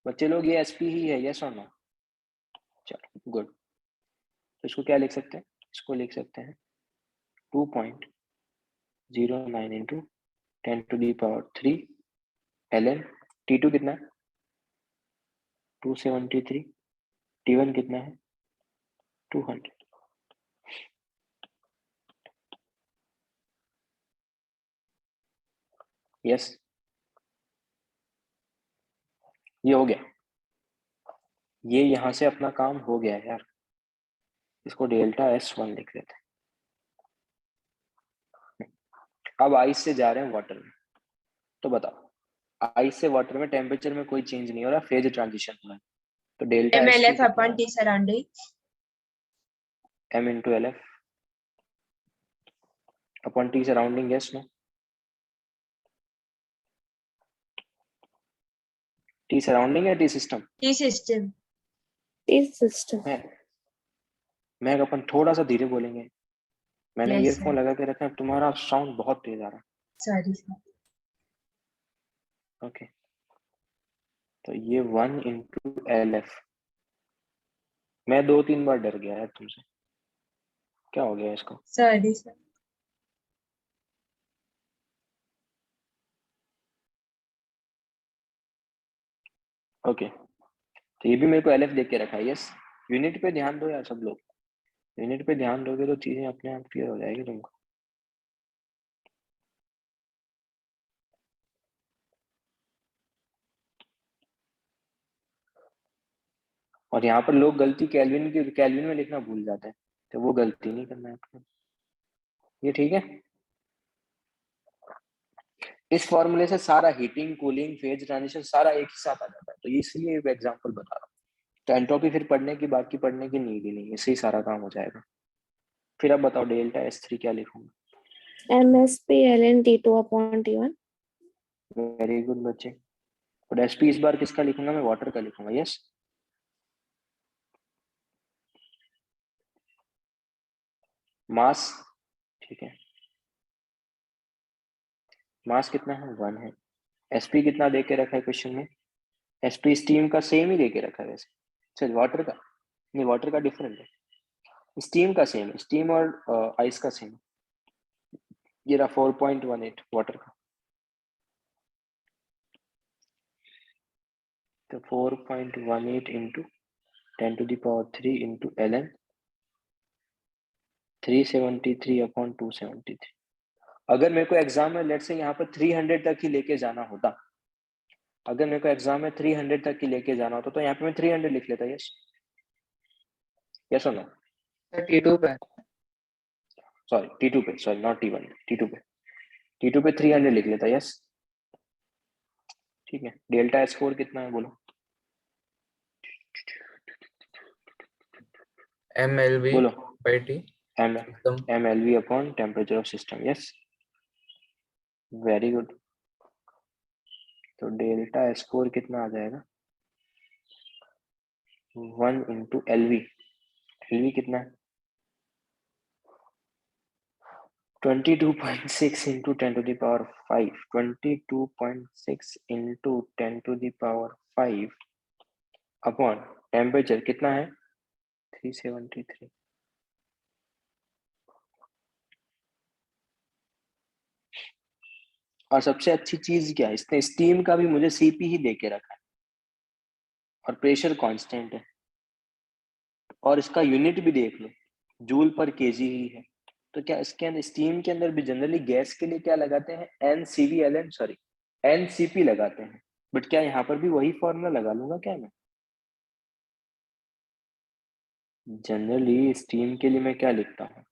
बच्चे लोग, ये एसपी ही है। यस और नो? चलो गुड। तो इसको क्या लिख सकते हैं? इसको लिख सकते हैं 2.09 इंटू 10⁻³ ln T2 कितना है? 273। T1 कितना है? 200। यस, ये हो गया। ये यहां से अपना काम हो गया है यार। इसको डेल्टा S1 लिख देते हैं। अब आइस से जा रहे हैं वाटर में। तो बताओ, आइस से वाटर में टेम्परेचर में कोई चेंज नहीं हो रहा, फेज ट्रांजिशन हो रहा है। तो डेल्टा S2 MLF कितना upon T surrounding. है? M into LF upon T surrounding. Yes no? T surrounding या T सिस्टम? T system. इस सिस्टम मैं अपन थोड़ा सा धीरे बोलेंगे। मैंने Yes, ईयरफोन sir. लगा के रखा है, तुम्हारा साउंड बहुत तेज आ रहा Sorry, sir. है। ओके, तो ये 1 into LF। मैं 2-3 बार डर गया है तुमसे, क्या हो गया इसको? Sorry, sir. ओके, तो ये भी मेरे को LF देख के रखा है। यस, यूनिट पे ध्यान दो यार सब लोग। यूनिट पे ध्यान दोगे तो चीजें अपने आप क्लियर हो जाएगी तुमको। और यहाँ पर लोग गलती कैलविन में लिखना भूल जाते हैं, तो वो गलती नहीं करना है आपको। ये ठीक है। इस फॉर्मूले से सारा हीटिंग, कूलिंग, फेज ट्रांजिशन सारा एक ही साथ आ जाता है, तो इसलिए एग्जांपल बता रहा हूँ। तो एंट्रोपी फिर पढ़ने की, बाकी पढ़ने की नीड ही नहीं, इससे ही सारा काम हो जाएगा। फिर अब बताओ डेल्टा S3 क्या लिखूंगा? MSP ln T2/T1। Very good बच्चे। और एसपी इस बार किसका लिखूंगा? मैं वाटर का लिखूंगा। यस, मास। ठीक है, मास कितना है? 1 है। एसपी कितना दे के रखा है क्वेश्चन में? एसपी स्टीम का सेम ही देके रखा है वैसे। चल वाटर का नहीं, वाटर का डिफरेंट है, स्टीम का सेम है, स्टीम और आइस का सेम। ये रहा 4.18 वाटर का, तो 4.18 इंटू 10⁻³ इंटू ln 373/273। अगर मेरे को एग्जाम में लेट से यहाँ पर 300 तक ही लेके जाना होता, अगर मेरे को एग्जाम में 300 तक ही लेके जाना होता तो यहाँ पे मैं 300 लिख लेता। यस यस और नो? T2 पे सॉरी T2 पे, सॉरी नॉट T1, T2 पे 300 लिख लेता। यस ठीक है। डेल्टा S4 कितना है बोलो? MLV बोलो। by T M system MLV upon temperature of system. Yes very good. तो डेल्टा S4 कितना आ जाएगा? 1 इंटू LV, LV कितना है? 22.6 इंटू 10⁵, 22.6 इंटू 10⁵ अपॉन टेम्परेचर कितना है? 373। और सबसे अच्छी चीज क्या है, इसने स्टीम का भी मुझे सीपी ही दे के रखा है और प्रेशर कांस्टेंट है, और इसका यूनिट भी देख लो, जूल पर केजी ही है। तो क्या इसके अंदर स्टीम के अंदर भी जनरली गैस के लिए क्या लगाते हैं? NCV/LN, सॉरी NCP लगाते हैं, बट क्या यहाँ पर भी वही फॉर्मूला लगा लूंगा क्या मैं? जनरली स्टीम के लिए मैं क्या लिखता हूँ?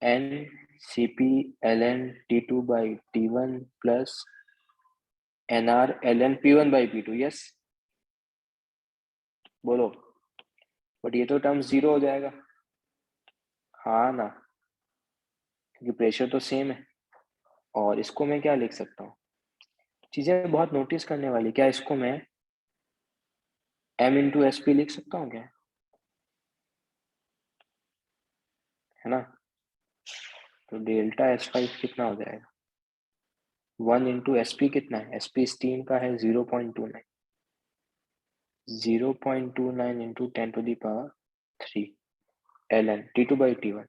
NCP/LN T2/T1 plus NR/LN P1/P2। Yes बोलो। बट ये तो टर्म जीरो हो जाएगा। हाँ ना, क्योंकि प्रेशर तो सेम है। और इसको मैं क्या लिख सकता हूँ? चीजें बहुत नोटिस करने वाली। क्या इसको मैं M इंटू SP लिख सकता हूँ क्या? है ना? तो डेल्टा S5 कितना हो जाएगा? 1 इंटू SP कितना है? SP स्टीम का है 0.29, 0.29 into 10⁻³ ln T2/T1,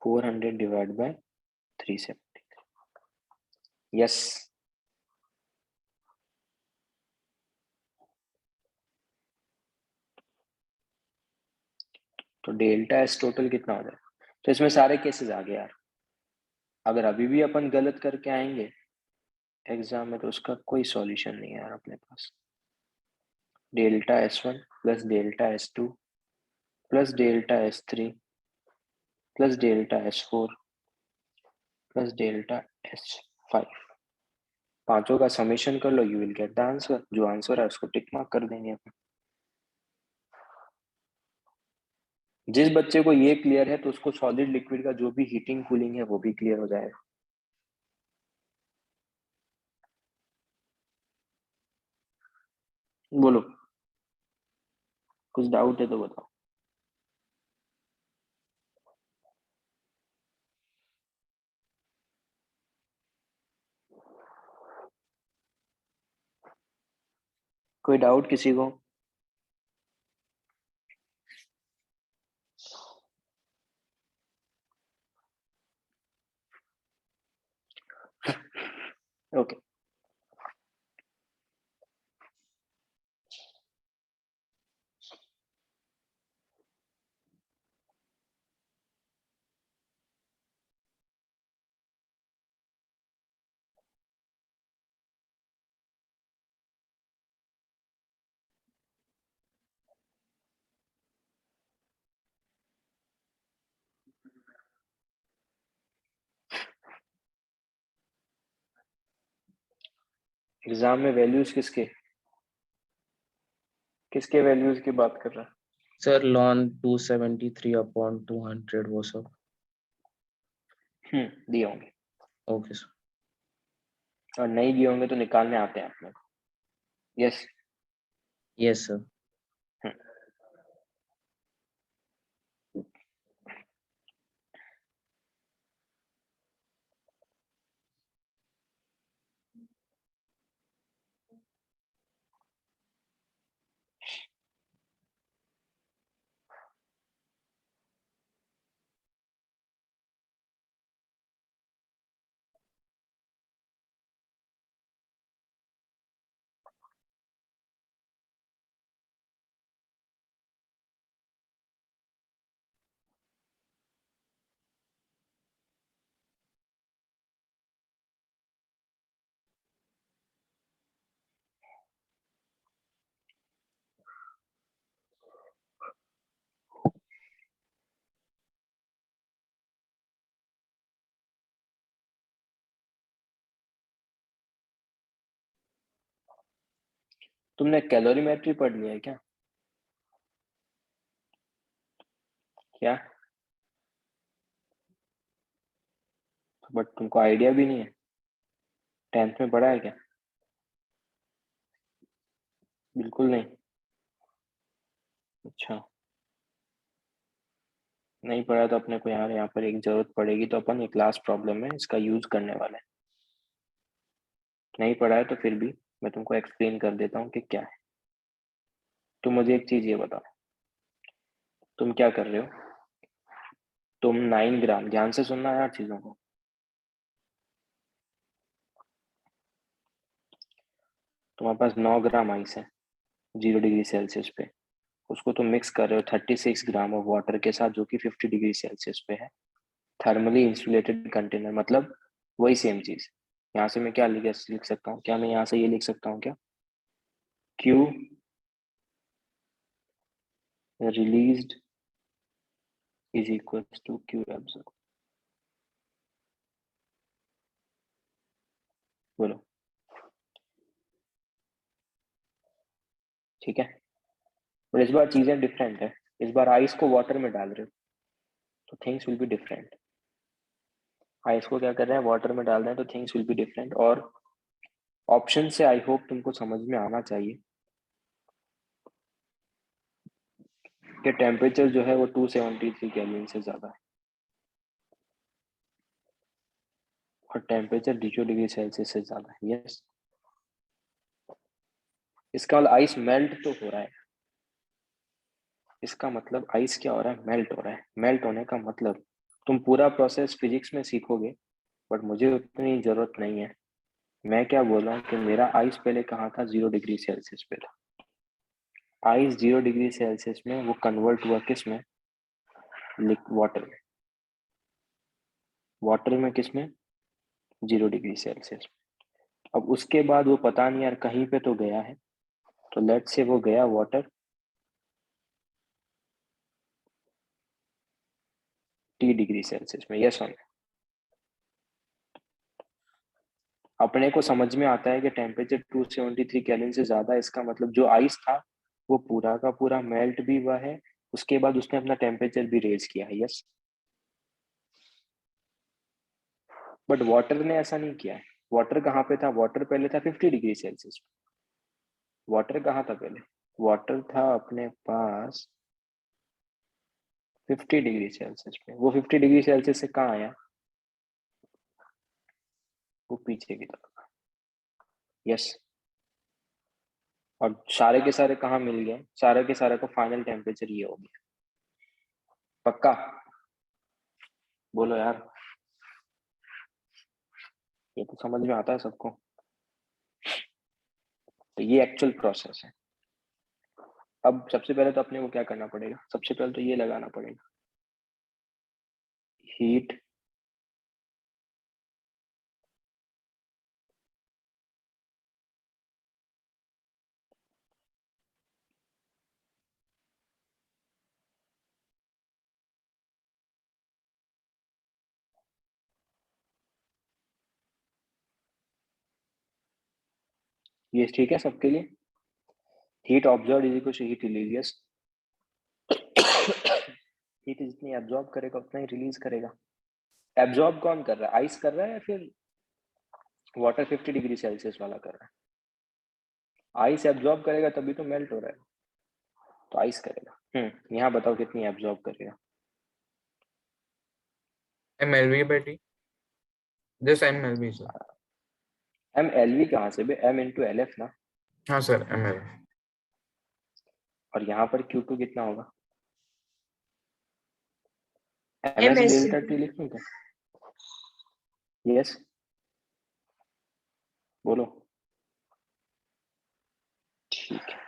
400 divide by 370। Yes तो डेल्टा S टोटल कितना हो जाएगा? तो इसमें सारे केसेस आ गए यार। अगर अभी भी अपन गलत करके आएंगे एग्जाम में तो उसका कोई सॉल्यूशन नहीं है यार अपने पास। Delta S1 plus delta S2 plus delta S3 plus delta S4 plus delta S5, पांचों का समेशन कर लो, you will get the answer. जो आंसर है उसको टिक मार्क कर देंगे अपन। जिस बच्चे को ये क्लियर है तो उसको सॉलिड लिक्विड का जो भी हीटिंग कूलिंग है वो भी क्लियर हो जाएगा। बोलो, कुछ डाउट है तो बताओ। कोई डाउट किसी को? ओके एग्जाम में वैल्यूज किसके किसके वैल्यूज की बात कर रहा है? सर ln 273/200 वो सब। दिए होंगे, ओके सर। और नहीं दिए होंगे तो निकालने आते हैं अपने को। Yes yes sir. तुमने कैलोरीमेट्री पढ़ लिया है क्या? क्या? बट तुमको आइडिया भी नहीं है? 10th में पढ़ा है क्या? बिल्कुल नहीं। अच्छा, नहीं पढ़ा तो अपने को यहाँ पर एक जरूरत पड़ेगी, तो अपन ये क्लास प्रॉब्लम में इसका यूज करने वाले हैं। नहीं पढ़ा है तो फिर भी मैं तुमको एक्सप्लेन कर देता हूँ कि क्या है। तुम मुझे एक चीज ये बताओ, तुम क्या कर रहे हो? तुम 9 ग्राम, ध्यान से सुनना यार चीजों को, तुम्हारे पास 9 ग्राम आइस है 0 डिग्री सेल्सियस पे, उसको तुम मिक्स कर रहे हो 36 ग्राम ऑफ वाटर के साथ, जो कि 50 डिग्री सेल्सियस पे है, थर्मली इंसुलेटेड कंटेनर। मतलब वही सेम चीज। यहाँ से मैं क्या लिख सकता हूँ? क्या मैं यहाँ से ये लिख सकता हूँ क्या? Q released is equals to Q absorbed। बोलो, ठीक है? और इस बार चीजें डिफरेंट है, इस बार आइस को वाटर में डाल रहे हो तो things will be different. Ice को क्या कर रहे हैं? वाटर में डाल रहे हैं, तो थिंग्स विल बी डिफरेंट। और ऑप्शन से आई होप तुमको समझ में आना चाहिए कि टेम्परेचर जो है वो 273 केल्विन से ज्यादा है, और टेम्परेचर 0 डिग्री सेल्सियस से ज्यादा है। यस, इसका मतलब आइस मेल्ट तो हो रहा है। इसका मतलब आइस क्या हो रहा है? मेल्ट हो रहा है। मेल्ट होने का मतलब तुम पूरा प्रोसेस फिजिक्स में सीखोगे, बट मुझे उतनी जरूरत नहीं है। मैं क्या बोल रहा हूँ कि मेरा आइस पहले कहाँ था? 0 डिग्री सेल्सियस पे था। आइस 0 डिग्री सेल्सियस में वो कन्वर्ट हुआ किस में? वाटर में। वाटर में किस में? 0 डिग्री सेल्सियस। अब उसके बाद वो पता नहीं यार कहीं पे तो गया है, तो लेट से वो गया वाटर T डिग्री सेल्सियस में। यस और अपने को समझ में आता है कि टेम्परेचर 273 केल्विन से ज्यादा है। इसका मतलब जो आइस था वो पूरा का पूरा मेल्ट भी हुआ है, उसके बाद उसने अपना टेम्परेचर भी रेज किया है। यस, बट वाटर ने ऐसा नहीं किया है। वाटर कहाँ पे था? वाटर पहले था 50 डिग्री सेल्सियस। वाटर कहाँ था पहले? वाटर था अपने पास 50 डिग्री सेल्सियस पे। वो 50 डिग्री सेल्सियस से कहाँ आया? वो पीछे की तरफ। यस, और सारे के सारे कहाँ मिल गए? सारे के सारे को फाइनल टेम्परेचर ये हो गया। पक्का? बोलो यार, ये तो समझ में आता है सबको। तो ये एक्चुअल प्रोसेस है। अब सबसे पहले तो अपने को क्या करना पड़ेगा? सबसे पहले तो ये लगाना पड़ेगा, हीट ये ठीक है सबके लिए? Heat observe is equal to heat release. Yes, heat जितनी एब्जॉर्ब करेगा उतना ही रिलीज करेगा। एब्जॉर्ब कौन कर रहा है? आइस कर रहा है या फिर वाटर 50 डिग्री सेल्सियस वाला कर रहा है? आइस एब्जॉर्ब करेगा तभी तो मेल्ट हो रहा है, तो आइस करेगा। यहाँ बताओ कितनी एब्जॉर्ब करेगा? MLV battery, just MLV sir. MLV कहाँ से बे? M इंटू LF ना। हाँ सर, MLV। और यहाँ पर Q2 कितना होगा? MS डेल्टा T लिखूं क्या? यस, बोलो। ठीक है,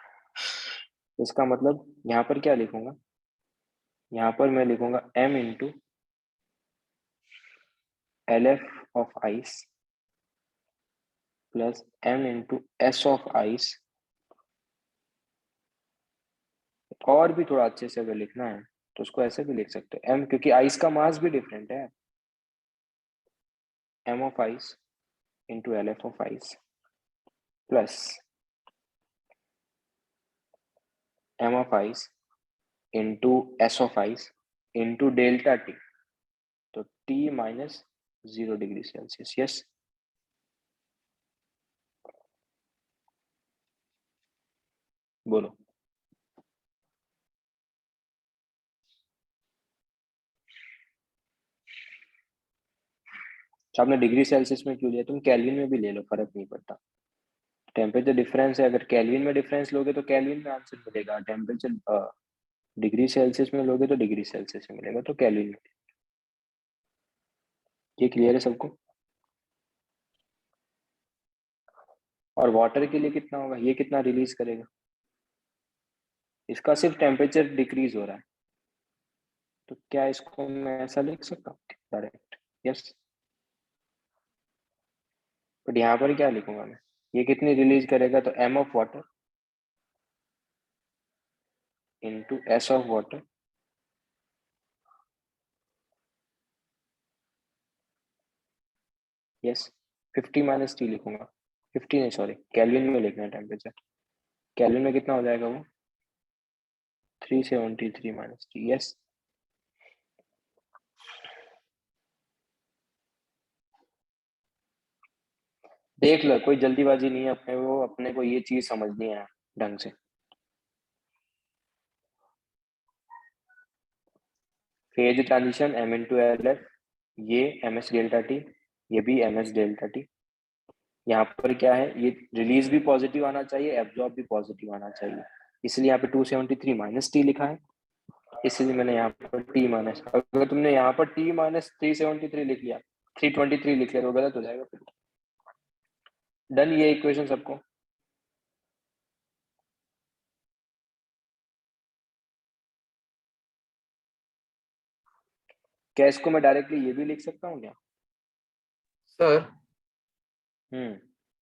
इसका मतलब यहाँ पर क्या लिखूंगा? यहाँ पर मैं लिखूंगा M into LF of ice plus M into S of ice. और भी थोड़ा अच्छे से अगर लिखना है तो उसको ऐसे भी लिख सकते हो M, क्योंकि आइस का मास भी डिफरेंट है। M of ice into LF of ice plus m of i's into s of i's into delta t, तो t minus 0 degree Celsius. Yes, बोलो। आपने डिग्री सेल्सियस में क्यों लिया? तुम केल्विन में भी ले लो, फर्क नहीं पड़ता। टेम्परेचर डिफरेंस है, अगर केल्विन में डिफरेंस लोगे तो केल्विन में आंसर मिलेगा, टेम्परेचर डिग्री सेल्सियस में लोगे तो डिग्री सेल्सियस में मिलेगा, तो केल्विन में। ये क्लियर है सबको? और वाटर के लिए कितना होगा? ये कितना रिलीज करेगा? इसका सिर्फ टेम्परेचर डिक्रीज हो रहा है, तो क्या इसको मैं ऐसा लिख सकता हूँ डायरेक्ट? यस, बट यहाँ पर क्या लिखूंगा मैं? ये कितनी रिलीज करेगा? तो m of water into s of water yes 50 minus T लिखूंगा। 50 नहीं, सॉरी, केल्विन में लिखना है टेम्परेचर। केल्विन में कितना हो जाएगा वो? 373 माइनस टी। यस, देख लो, कोई जल्दीबाजी नहीं है, अपने को ये चीज समझनी है ढंग से। Phase transition m into L F, ये ms डेल्टा टी, ये भी ms डेल्टा टी। यहाँ पर क्या है, ये रिलीज भी पॉजिटिव आना चाहिए, एब्जॉर्ब भी पॉजिटिव आना चाहिए, इसलिए यहाँ पे 273 माइनस टी लिखा है। इसलिए मैंने यहाँ पर t माइनस, अगर तुमने यहाँ पर t माइनस 373 लिख लिया, 323 लिख लिया, तो गलत हो जाएगा फिर। डन, ये इक्वेशन सबको? क्या इसको मैं डायरेक्टली ये भी लिख सकता हूँ क्या? सर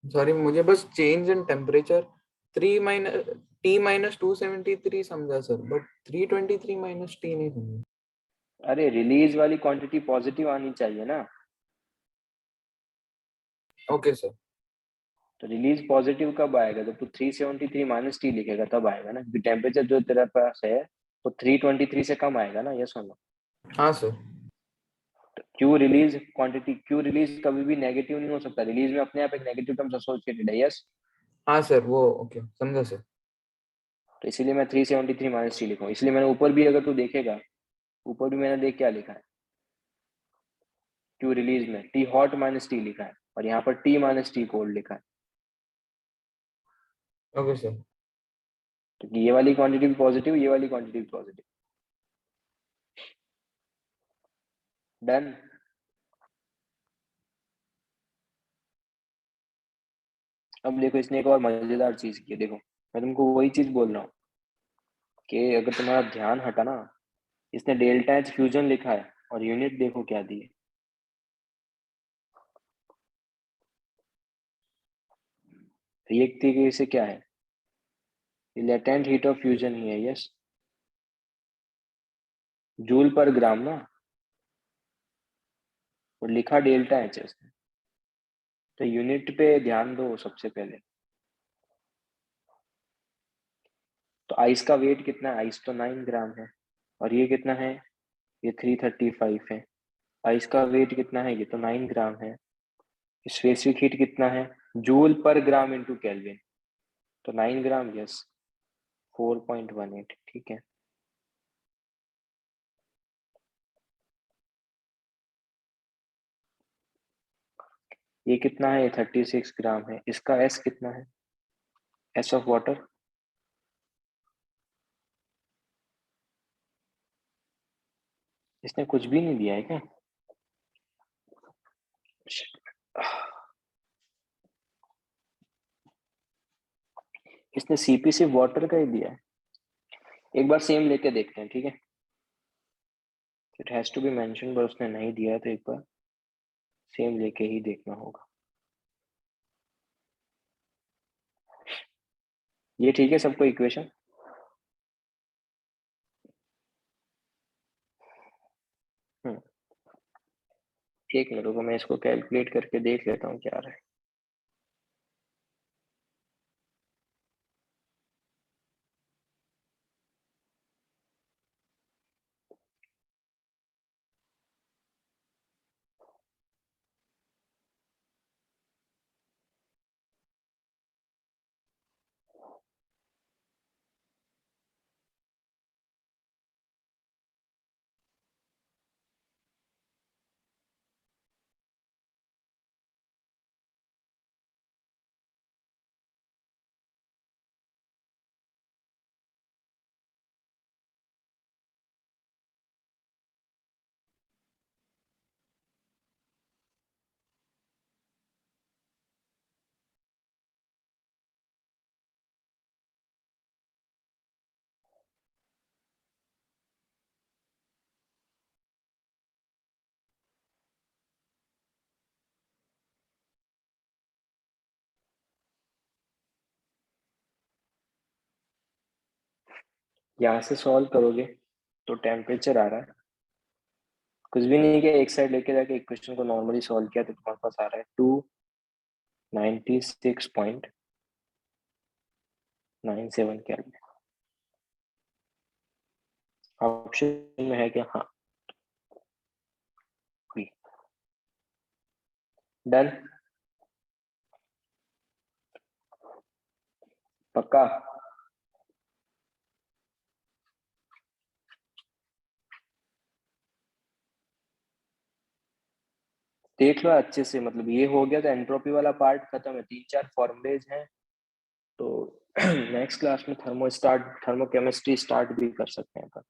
सॉरी, मुझे बस change in temperature T minus 273 समझा सर, बट 323 माइनस T नहीं समझा। अरे रिलीज वाली क्वांटिटी पॉजिटिव आनी चाहिए ना। Okay sir. तो रिलीज पॉजिटिव कब आएगा? जब तू 373 माइनस टी लिखेगा तब आएगा ना, क्योंकि टेम्परेचर जो तेरे पास है तो 323 से कम आएगा ना। यस और नो? हाँ sir. Q release quantity, Q release कभी भी नेगेटिव नहीं हो सकता, रिलीज में अपने आप एक नेगेटिव टर्म्स एसोसिएटेड है। यस, हाँ सर, वो ओके समझा सर। तो इसीलिए मैं 373 माइनस टी लिखूँ। इसलिए मैंने ऊपर भी, अगर तू देखेगा ऊपर भी मैंने देख क्या लिखा है, क्यू रिलीज में टी हॉट माइनस टी लिखा है, और यहाँ पर टी माइनस टी कोल्ड लिखा है। Okay sir. तो ये वाली क्वांटिटी भी पॉजिटिव, ये वाली क्वांटिटी भी पॉजिटिव। डन। अब देखो, इसने एक और मजेदार चीज की है। देखो, मैं तुमको वही चीज बोल रहा हूँ कि अगर तुम्हारा ध्यान हटा ना, इसने डेल्टा एच फ्यूजन लिखा है और यूनिट देखो क्या दी है। तो ये एक तरीके से क्या है, लेटेंट हीट ऑफ फ्यूजन ही है। यस, जूल पर ग्राम ना, और लिखा डेल्टा एच है उसने। तो यूनिट पे ध्यान दो सबसे पहले। तो आइस का वेट कितना है? आइस तो 9 ग्राम है, और ये कितना है? ये 335 है। आइस का वेट कितना है? ये तो 9 ग्राम है। स्पेसिफिक हीट कितना है? जूल पर ग्राम इंटू केल्विन, तो 9 ग्राम। यस, 4.18। ठीक है, ये कितना है? 36 ग्राम है। इसका एस कितना है? एस ऑफ वाटर इसने कुछ भी नहीं दिया है क्या? इसने सीपी सिर्फ वाटर का ही दिया है। एक बार सेम लेके देखते हैं, ठीक है? It has to be mention, पर उसने नहीं दिया है, तो एक बार सेम लेके ही देखना होगा। ये ठीक है सबको इक्वेशन? एक मिनट रुको, मैं इसको कैलकुलेट करके देख लेता हूँ क्या आ रहा है। यहाँ से सॉल्व करोगे तो टेम्परेचर आ रहा है, कुछ भी नहीं किया, एक साइड लेके जाके इक्वेशन को नॉर्मली सॉल्व किया तो तुम्हारे पास आ रहा है 296.97 केल्विन। ऑप्शन में है क्या? हाँ, डन, पक्का। देख लो अच्छे से, मतलब ये हो गया तो एंट्रोपी वाला पार्ट खत्म है, 3-4 फॉर्मुलेज हैं तो नेक्स्ट क्लास में थर्मोकेमिस्ट्री स्टार्ट भी कर सकते हैं अपन।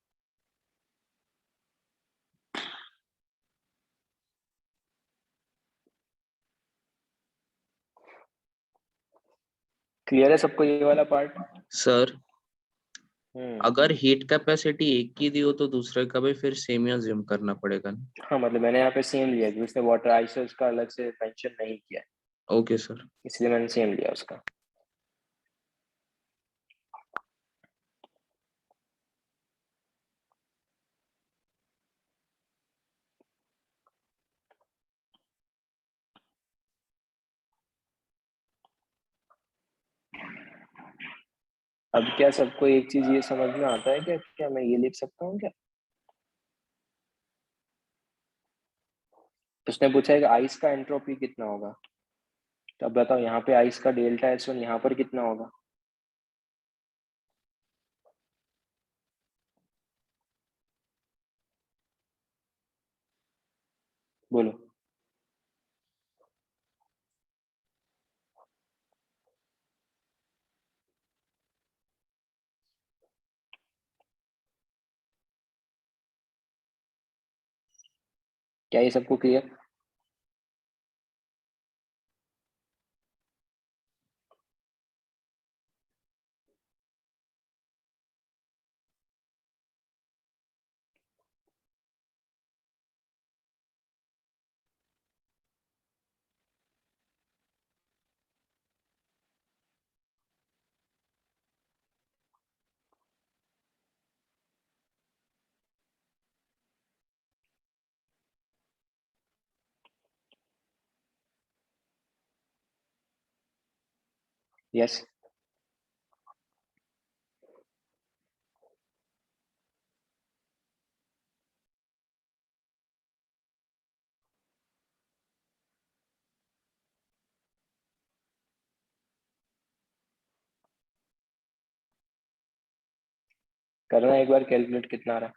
क्लियर है सबको ये वाला पार्ट? सर अगर हीट कैपेसिटी एक की दी हो तो दूसरे का भी फिर सेम ही अज्यूम करना पड़ेगा ना? हाँ, मतलब मैंने यहाँ पे सेम लिया क्योंकि उसने वाटर आइसोस का अलग से मेंशन नहीं किया, ओके सर। इसलिए मैंने सेम लिया उसका। अब क्या सबको एक चीज ये समझ में आता है क्या, क्या मैं ये लिख सकता हूँ क्या? उसने पूछा है कि आइस का एंट्रोपी कितना होगा, तो अब बताओ यहाँ पे आइस का डेल्टा S1 यहाँ पर कितना होगा? बोलो। क्या ये सबको क्लियर? यस। करना एक बार कैलकुलेट कितना आ रहा है।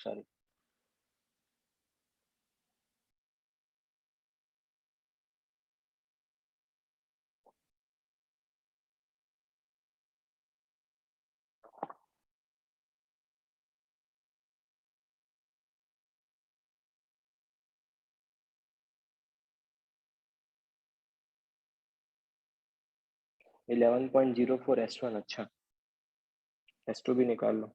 सॉरी। । 11.04 S1। अच्छा, S2 भी निकाल लो।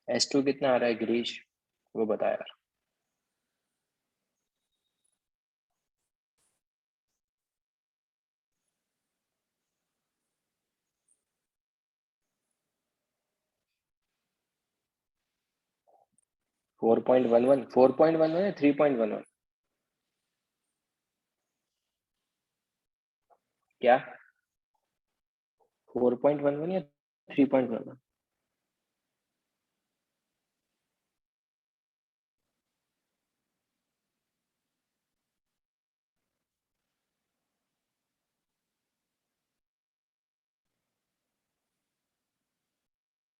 S2 कितना आ रहा है गिरीश, वो बता यार। फोर पॉइंट वन वन, 4.11 या 3.11? क्या 4.11 या 3.11?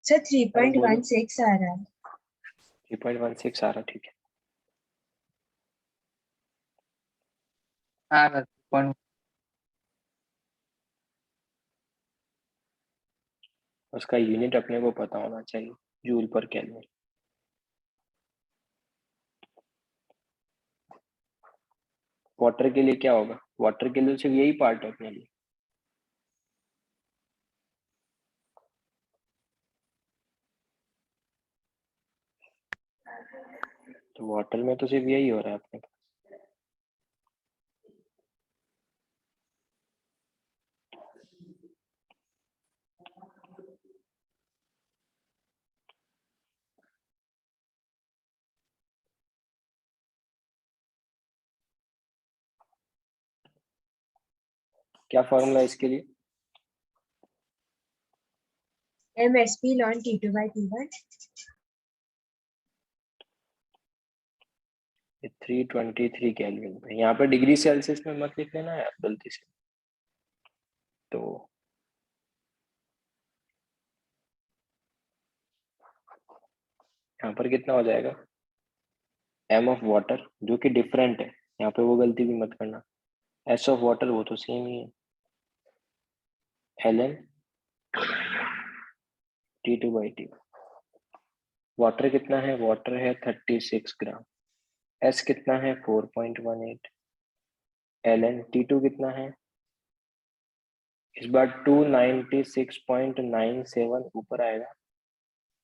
सर अरे बोलो। 3.16 आ रहा है। 3.16 आ रहा, ठीक है। हाँ सर। उसका यूनिट अपने को पता होना चाहिए, जूल पर केल्विन। वाटर के लिए क्या होगा? वाटर के लिए सिर्फ यही पार्ट है अपने लिए। तो वाटर में तो सिर्फ यही हो रहा है अपने पास। क्या फॉर्मूला है इसके लिए? MSP ln T2 by T1. 323 kelvin पे। यहाँ पर डिग्री सेल्सियस में मत लिख लेना यार गलती से। तो यहाँ पर कितना हो जाएगा? m ऑफ वाटर जो कि डिफरेंट है, यहाँ पे वो गलती भी मत करना। s ऑफ वाटर वो तो सेम ही है, ln T2 by T1। Water कितना है? वाटर है 36 ग्राम। s कितना है? 4.18। ln T2 कितना है? इस बार 296.97 ऊपर आएगा,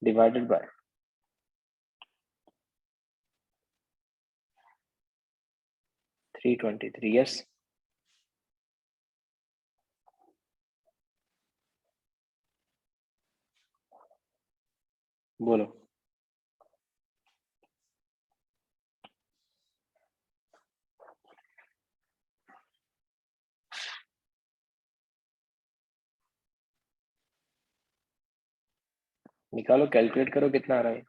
डिवाइडेड बाय 323। यस, बोलो। निकालो, कैलकुलेट करो कितना आ रहा है।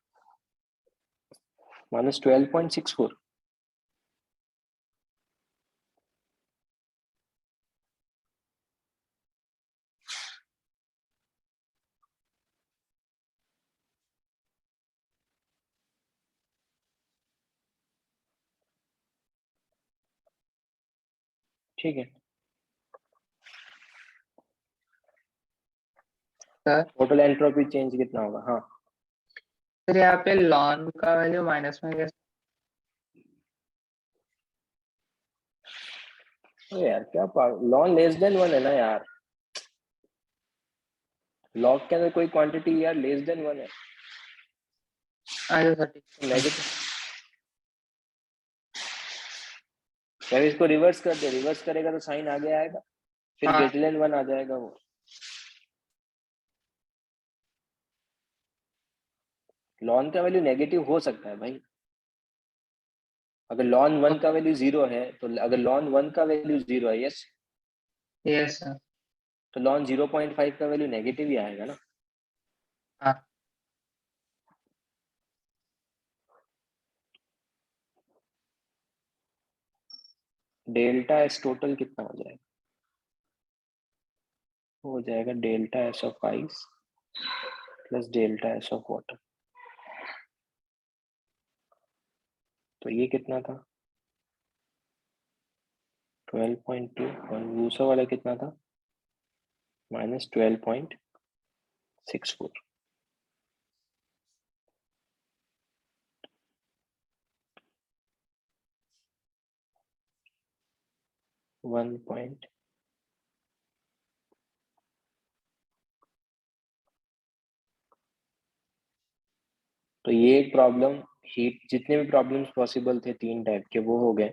-12.64। ठीक है, सर टोटल एंट्रोपी चेंज कितना होगा? हाँ, सर यहाँ पे लॉन का वैल्यू माइनस में कैसे? अरे यार क्या लॉन लेस देन 1 है ना यार। लॉग के अंदर कोई क्वांटिटी यार लेस देन 1 है, अच्छा सर ठीक है। नेगेटिव। यार इसको रिवर्स कर दे, रिवर्स करेगा तो साइन आगे आएगा, फिर हाँ। ग्रेटर देन 1 आ जाएगा वो। लॉन का वैल्यू नेगेटिव हो सकता है भाई। अगर लॉन 1 का वैल्यू 0 है तो, अगर लॉन 1 का वैल्यू 0 है, यस, यस सर। तो लॉन 0.5 का वैल्यू नेगेटिव ही आएगा ना। हाँ डेल्टा एस टोटल कितना हो जाएगा? हो जाएगा delta S of ice plus delta S of water. तो ये कितना था? 12.2। और दूसरा वाला कितना था? -12.64। वन पॉइंट तो ये एक प्रॉब्लम, हीट जितने भी प्रॉब्लम्स पॉसिबल थे 3 टाइप के वो हो गए।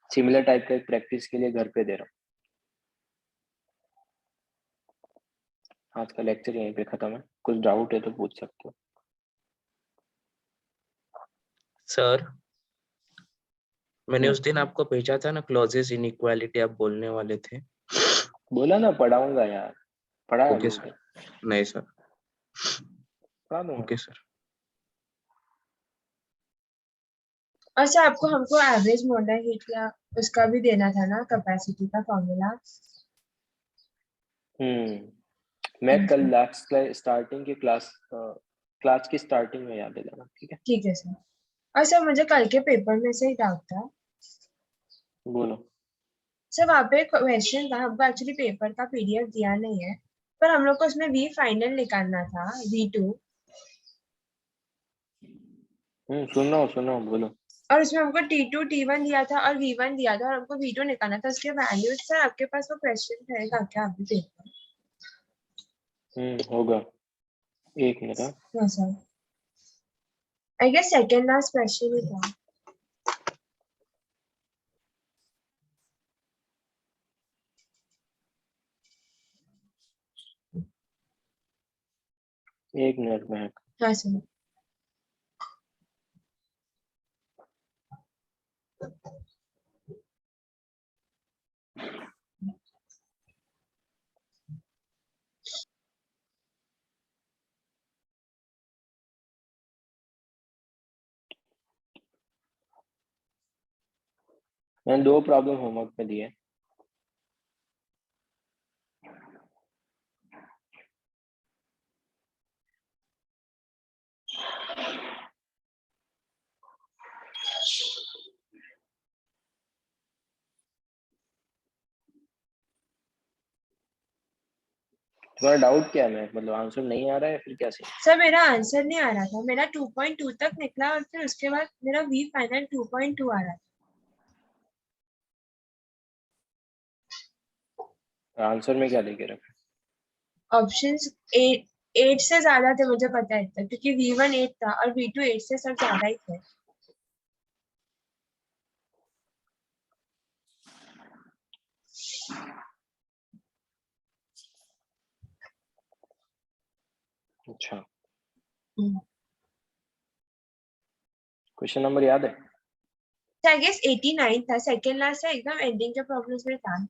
सिमिलर टाइप का एक प्रैक्टिस के लिए घर पे दे रहा हूँ। आज का लेक्चर यहीं पे खत्म है, कुछ डाउट है तो पूछ सकते हो। सर मैंने उस दिन आपको भेजा था ना क्लॉजेस इनइक्वालिटी, आप बोलने वाले थे। बोला ना पढ़ाऊंगा यार, पढ़ा ओके अभी सर। नहीं सर। पढ़ा दूंगा। Okay sir. अच्छा, आपको हमको एवरेज मोलर हीट का उसका भी देना था ना, कैपेसिटी का फॉर्मूला। मैं कल लास्ट स्टार्टिंग की क्लास की स्टार्टिंग में याद दिलाना, ठीक है? ठीक है सर। अच्छा, मुझे कल के पेपर में से ही डाउट था बोलो। सर। वहाँ पे क्वेश्चन था, हमको एक्चुअली पेपर का PDF दिया नहीं है, पर हम लोग को उसमें V फाइनल निकालना था, V2। सुन रहा हूँ, बोलो। और उसमें हमको T2 T1 दिया था और V1 दिया था, और हमको V2 निकालना था। उसके वैल्यू सर आपके पास वो क्वेश्चन रहेगा क्या अभी पेपर? होगा, एक मिनट। हाँ sir, I guess second last question ही था। एक मिनट में। हाँ सर। मैंने 2 प्रॉब्लम होमवर्क में दिए। तुम्हारा डाउट क्या है? मतलब आंसर नहीं आ रहा है फिर क्या सीन? सर मेरा आंसर नहीं आ रहा था, मेरा 2.2 तक निकला और फिर उसके बाद मेरा वी फाइनल 2.2 आ रहा था। आंसर में क्या लेके रखा? ऑप्शंस 8 से ज्यादा थे, मुझे पता है था, क्योंकि V1 8 था और V2 8 से सब ज्यादा ही थे। अच्छा, हम्म। क्वेश्चन नंबर याद है? आई गेस 89 था, सेकंड लास्ट है, एकदम एंडिंग के प्रॉब्लम्स में था।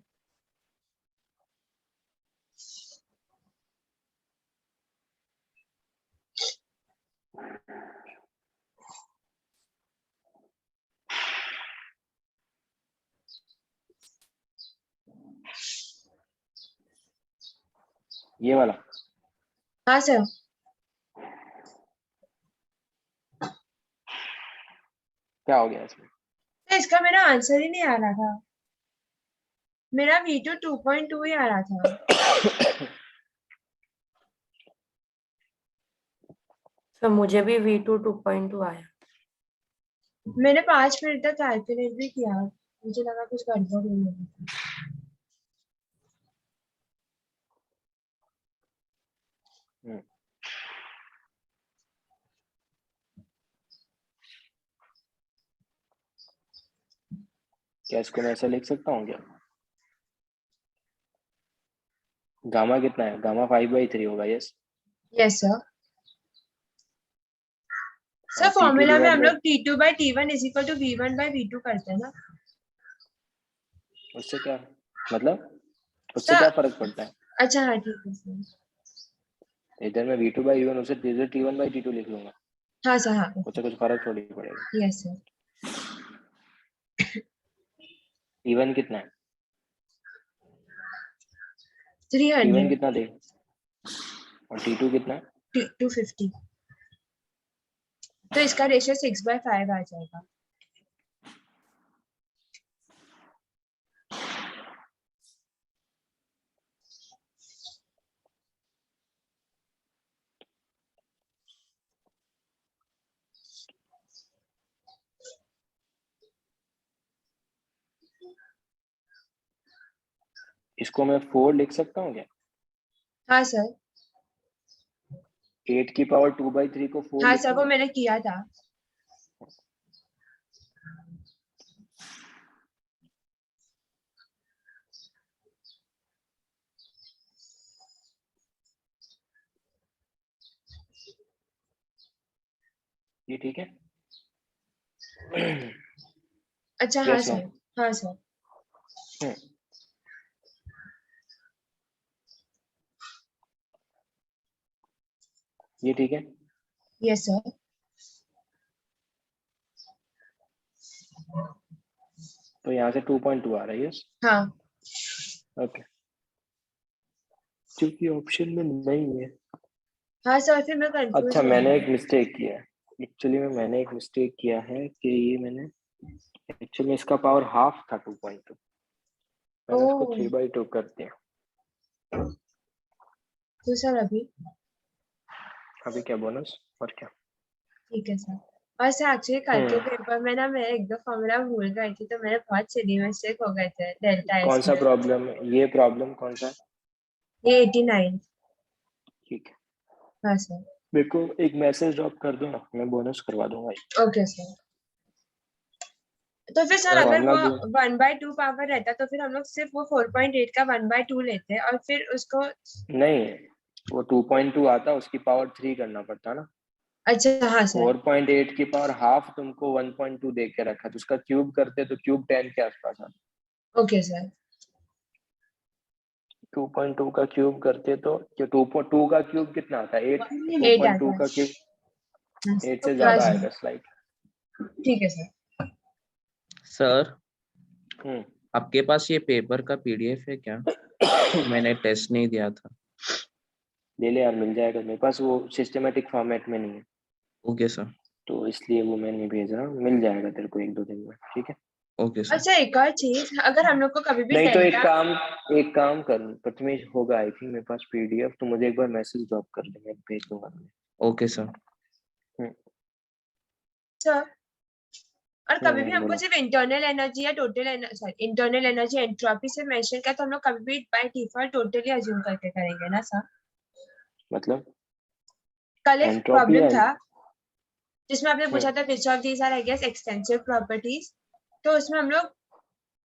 ये वाला? हाँ सर। क्या हो गया इसमें? तो इसका मेरा आंसर ही नहीं आ रहा था, मेरा V2 2.2 ही आ रहा था। तो मुझे भी V2 2.2 आया। मैंने 5 मिनट तक कैलकुलेट भी किया, मुझे लगा कुछ गड़बड़ हुई होगी। क्या इसको मैं ऐसा लिख सकता हूँ क्या? गामा कितना है? गामा 5/3 होगा। Yes yes sir. Sir T2 formula में डिवाइड हम बाय, लोग T2/T1 is equal to V1 bye V2 करते हैं ना। उससे क्या मतलब, उससे सर क्या फर्क पड़ता है? अच्छा हाँ ठीक है सर। इधर मैं V2/V1 उसे इधर T1/T2 लिख लूंगा, हाँ सर हाँ उससे कुछ फर्क थोड़ी पड़ेगा। Yes sir. T1 कितना है? 300 T1 कितना दे और T2 कितना है? 250। तो इसका रेशियो 6/5 आ जाएगा। इसको मैं 4 लिख सकता हूँ क्या? हाँ सर। 8 की पावर 2/3 को 4 हाँ लिख सर वो दूंगा। मैंने किया था। ये ठीक है? अच्छा हाँ यस नो? सर। हाँ सर। ये ठीक है? Yes sir. तो यहाँ से 2.2 आ रहा है। यस हाँ ओके, क्योंकि ऑप्शन में नहीं है। हाँ सर फिर मैं कंफ्यूज अच्छा, हो मैंने एक गई। मिस्टेक किया है। एक्चुअली में मैंने एक मिस्टेक किया है कि ये मैंने एक्चुअली में इसका पावर हाफ था 2.2, मैंने उसको ओह 3/2 कर दिया। तो सर अभी क्या बोनस और क्या? ठीक है सर। और सर एक्चुअली कल के पेपर में ना मैं एक दो फॉर्मूला भूल गई थी, तो मेरे बहुत सिली मिस्टेक हो गए थे डेल्टा कौन एस सा में। प्रॉब्लम है ये? प्रॉब्लम कौन सा है? ये 89। ठीक है, हाँ सर। मेरे को एक मैसेज ड्रॉप कर दो ना, मैं बोनस करवा दूंगा। Okay sir. तो फिर सर अगर फॉर्मूला वो जो 1/2 पावर रहता तो फिर हम लोग सिर्फ वो 4.8 का 1/2 लेते और फिर उसको। नहीं, वो 2.2 आता, उसकी पावर 3 करना पड़ता ना। अच्छा हाँ सर 4.8 की पावर हाफ तुमको 1.2 दे के रखा, तो उसका क्यूब करते तो क्यूब 10 के आसपास आता। ओके सर 2.2 का क्यूब करते तो 2.2 का क्यूब कितना आता है 8, 8 2.2 आता का है क्यूब 8 से हाँ ज्यादा सर आएगा स्लाइड। ठीक है सर सर हम्म आपके पास ये पेपर का पीडीएफ है क्या? मैंने टेस्ट नहीं दिया था। ले ले यार, मिल जाएगा मेरे पास, वो सिस्टमेटिक फॉर्मेट में नहीं है ओके सर। तो इसलिए वो मैं नहीं भेज रहा हूँ, मिल जाएगा तेरे को 1-2 दिन में, ठीक है। Okay sir. अच्छा एक और चीज, अगर हम लोग को कभी भी नहीं तो डेल्टा एक काम कर प्रथमेश, होगा आई थिंक मेरे पास पीडीएफ, तो मुझे एक बार मैसेज ड्रॉप कर दे, मैं भेज दूंगा तुम्हें। Okay sir. सर और कभी भी हमको बोलो। सिर्फ इंटरनल एनर्जी या total sorry internal energy entropy से मेंशन किया तो हम लोग कभी भी बाय डिफॉल्ट टोटली अज्यूम करके करेंगे ना सर? मतलब कल एक एंट्रोपी प्रॉब्लम है। था जिसमें आपने पूछा था which of these are I guess extensive properties, तो उसमें हम लोग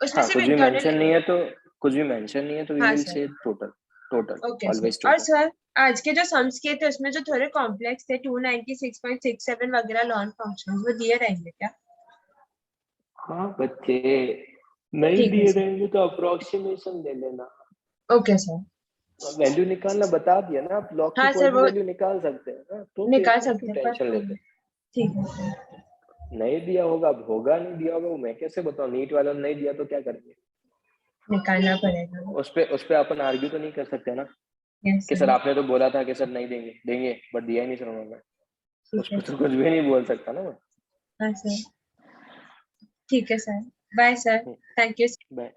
उसमें हाँ, सिर्फ कुछ भी इंटरनल मेंशन नहीं है तो वी हाँ विल सर से टोटल ओके ऑलवेज सर। और टोटल। सर आज के जो सम्स किए थे उसमें जो थोड़े कॉम्प्लेक्स थे 296.67 वगैरह लॉन फंक्शंस वो दिए रहेंगे क्या? हाँ बच्चे, नहीं ठीक है दिए सर रहेंगे तो अप्रोक्सीमेशन ले लेना, ओके सर वैल्यू निकालना बता दिया ना, आप लॉग की हाँ कोई सर भी वो वैल्यू निकाल सकते हैं ना, तो फिर निकाल इसमें क्यों सकते हैं पर टेंशन लेते हैं। ठीक है सर नहीं दिया होगा, अब होगा, नहीं दिया होगा वो मैं कैसे बताऊं, नीट वालों ने नहीं दिया तो क्या करेंगे, निकालना पड़ेगा उस पे अपन आर्ग्यू तो नहीं कर सकते ना यस कि सर सर आपने तो बोला था कि सर नहीं देंगे बट दिया ही नहीं सर उन्होंने, उस ठीक है पर तो कुछ भी नहीं बोल सकता ना मैं। हाँ सर ठीक है sir bye sir thank you bye.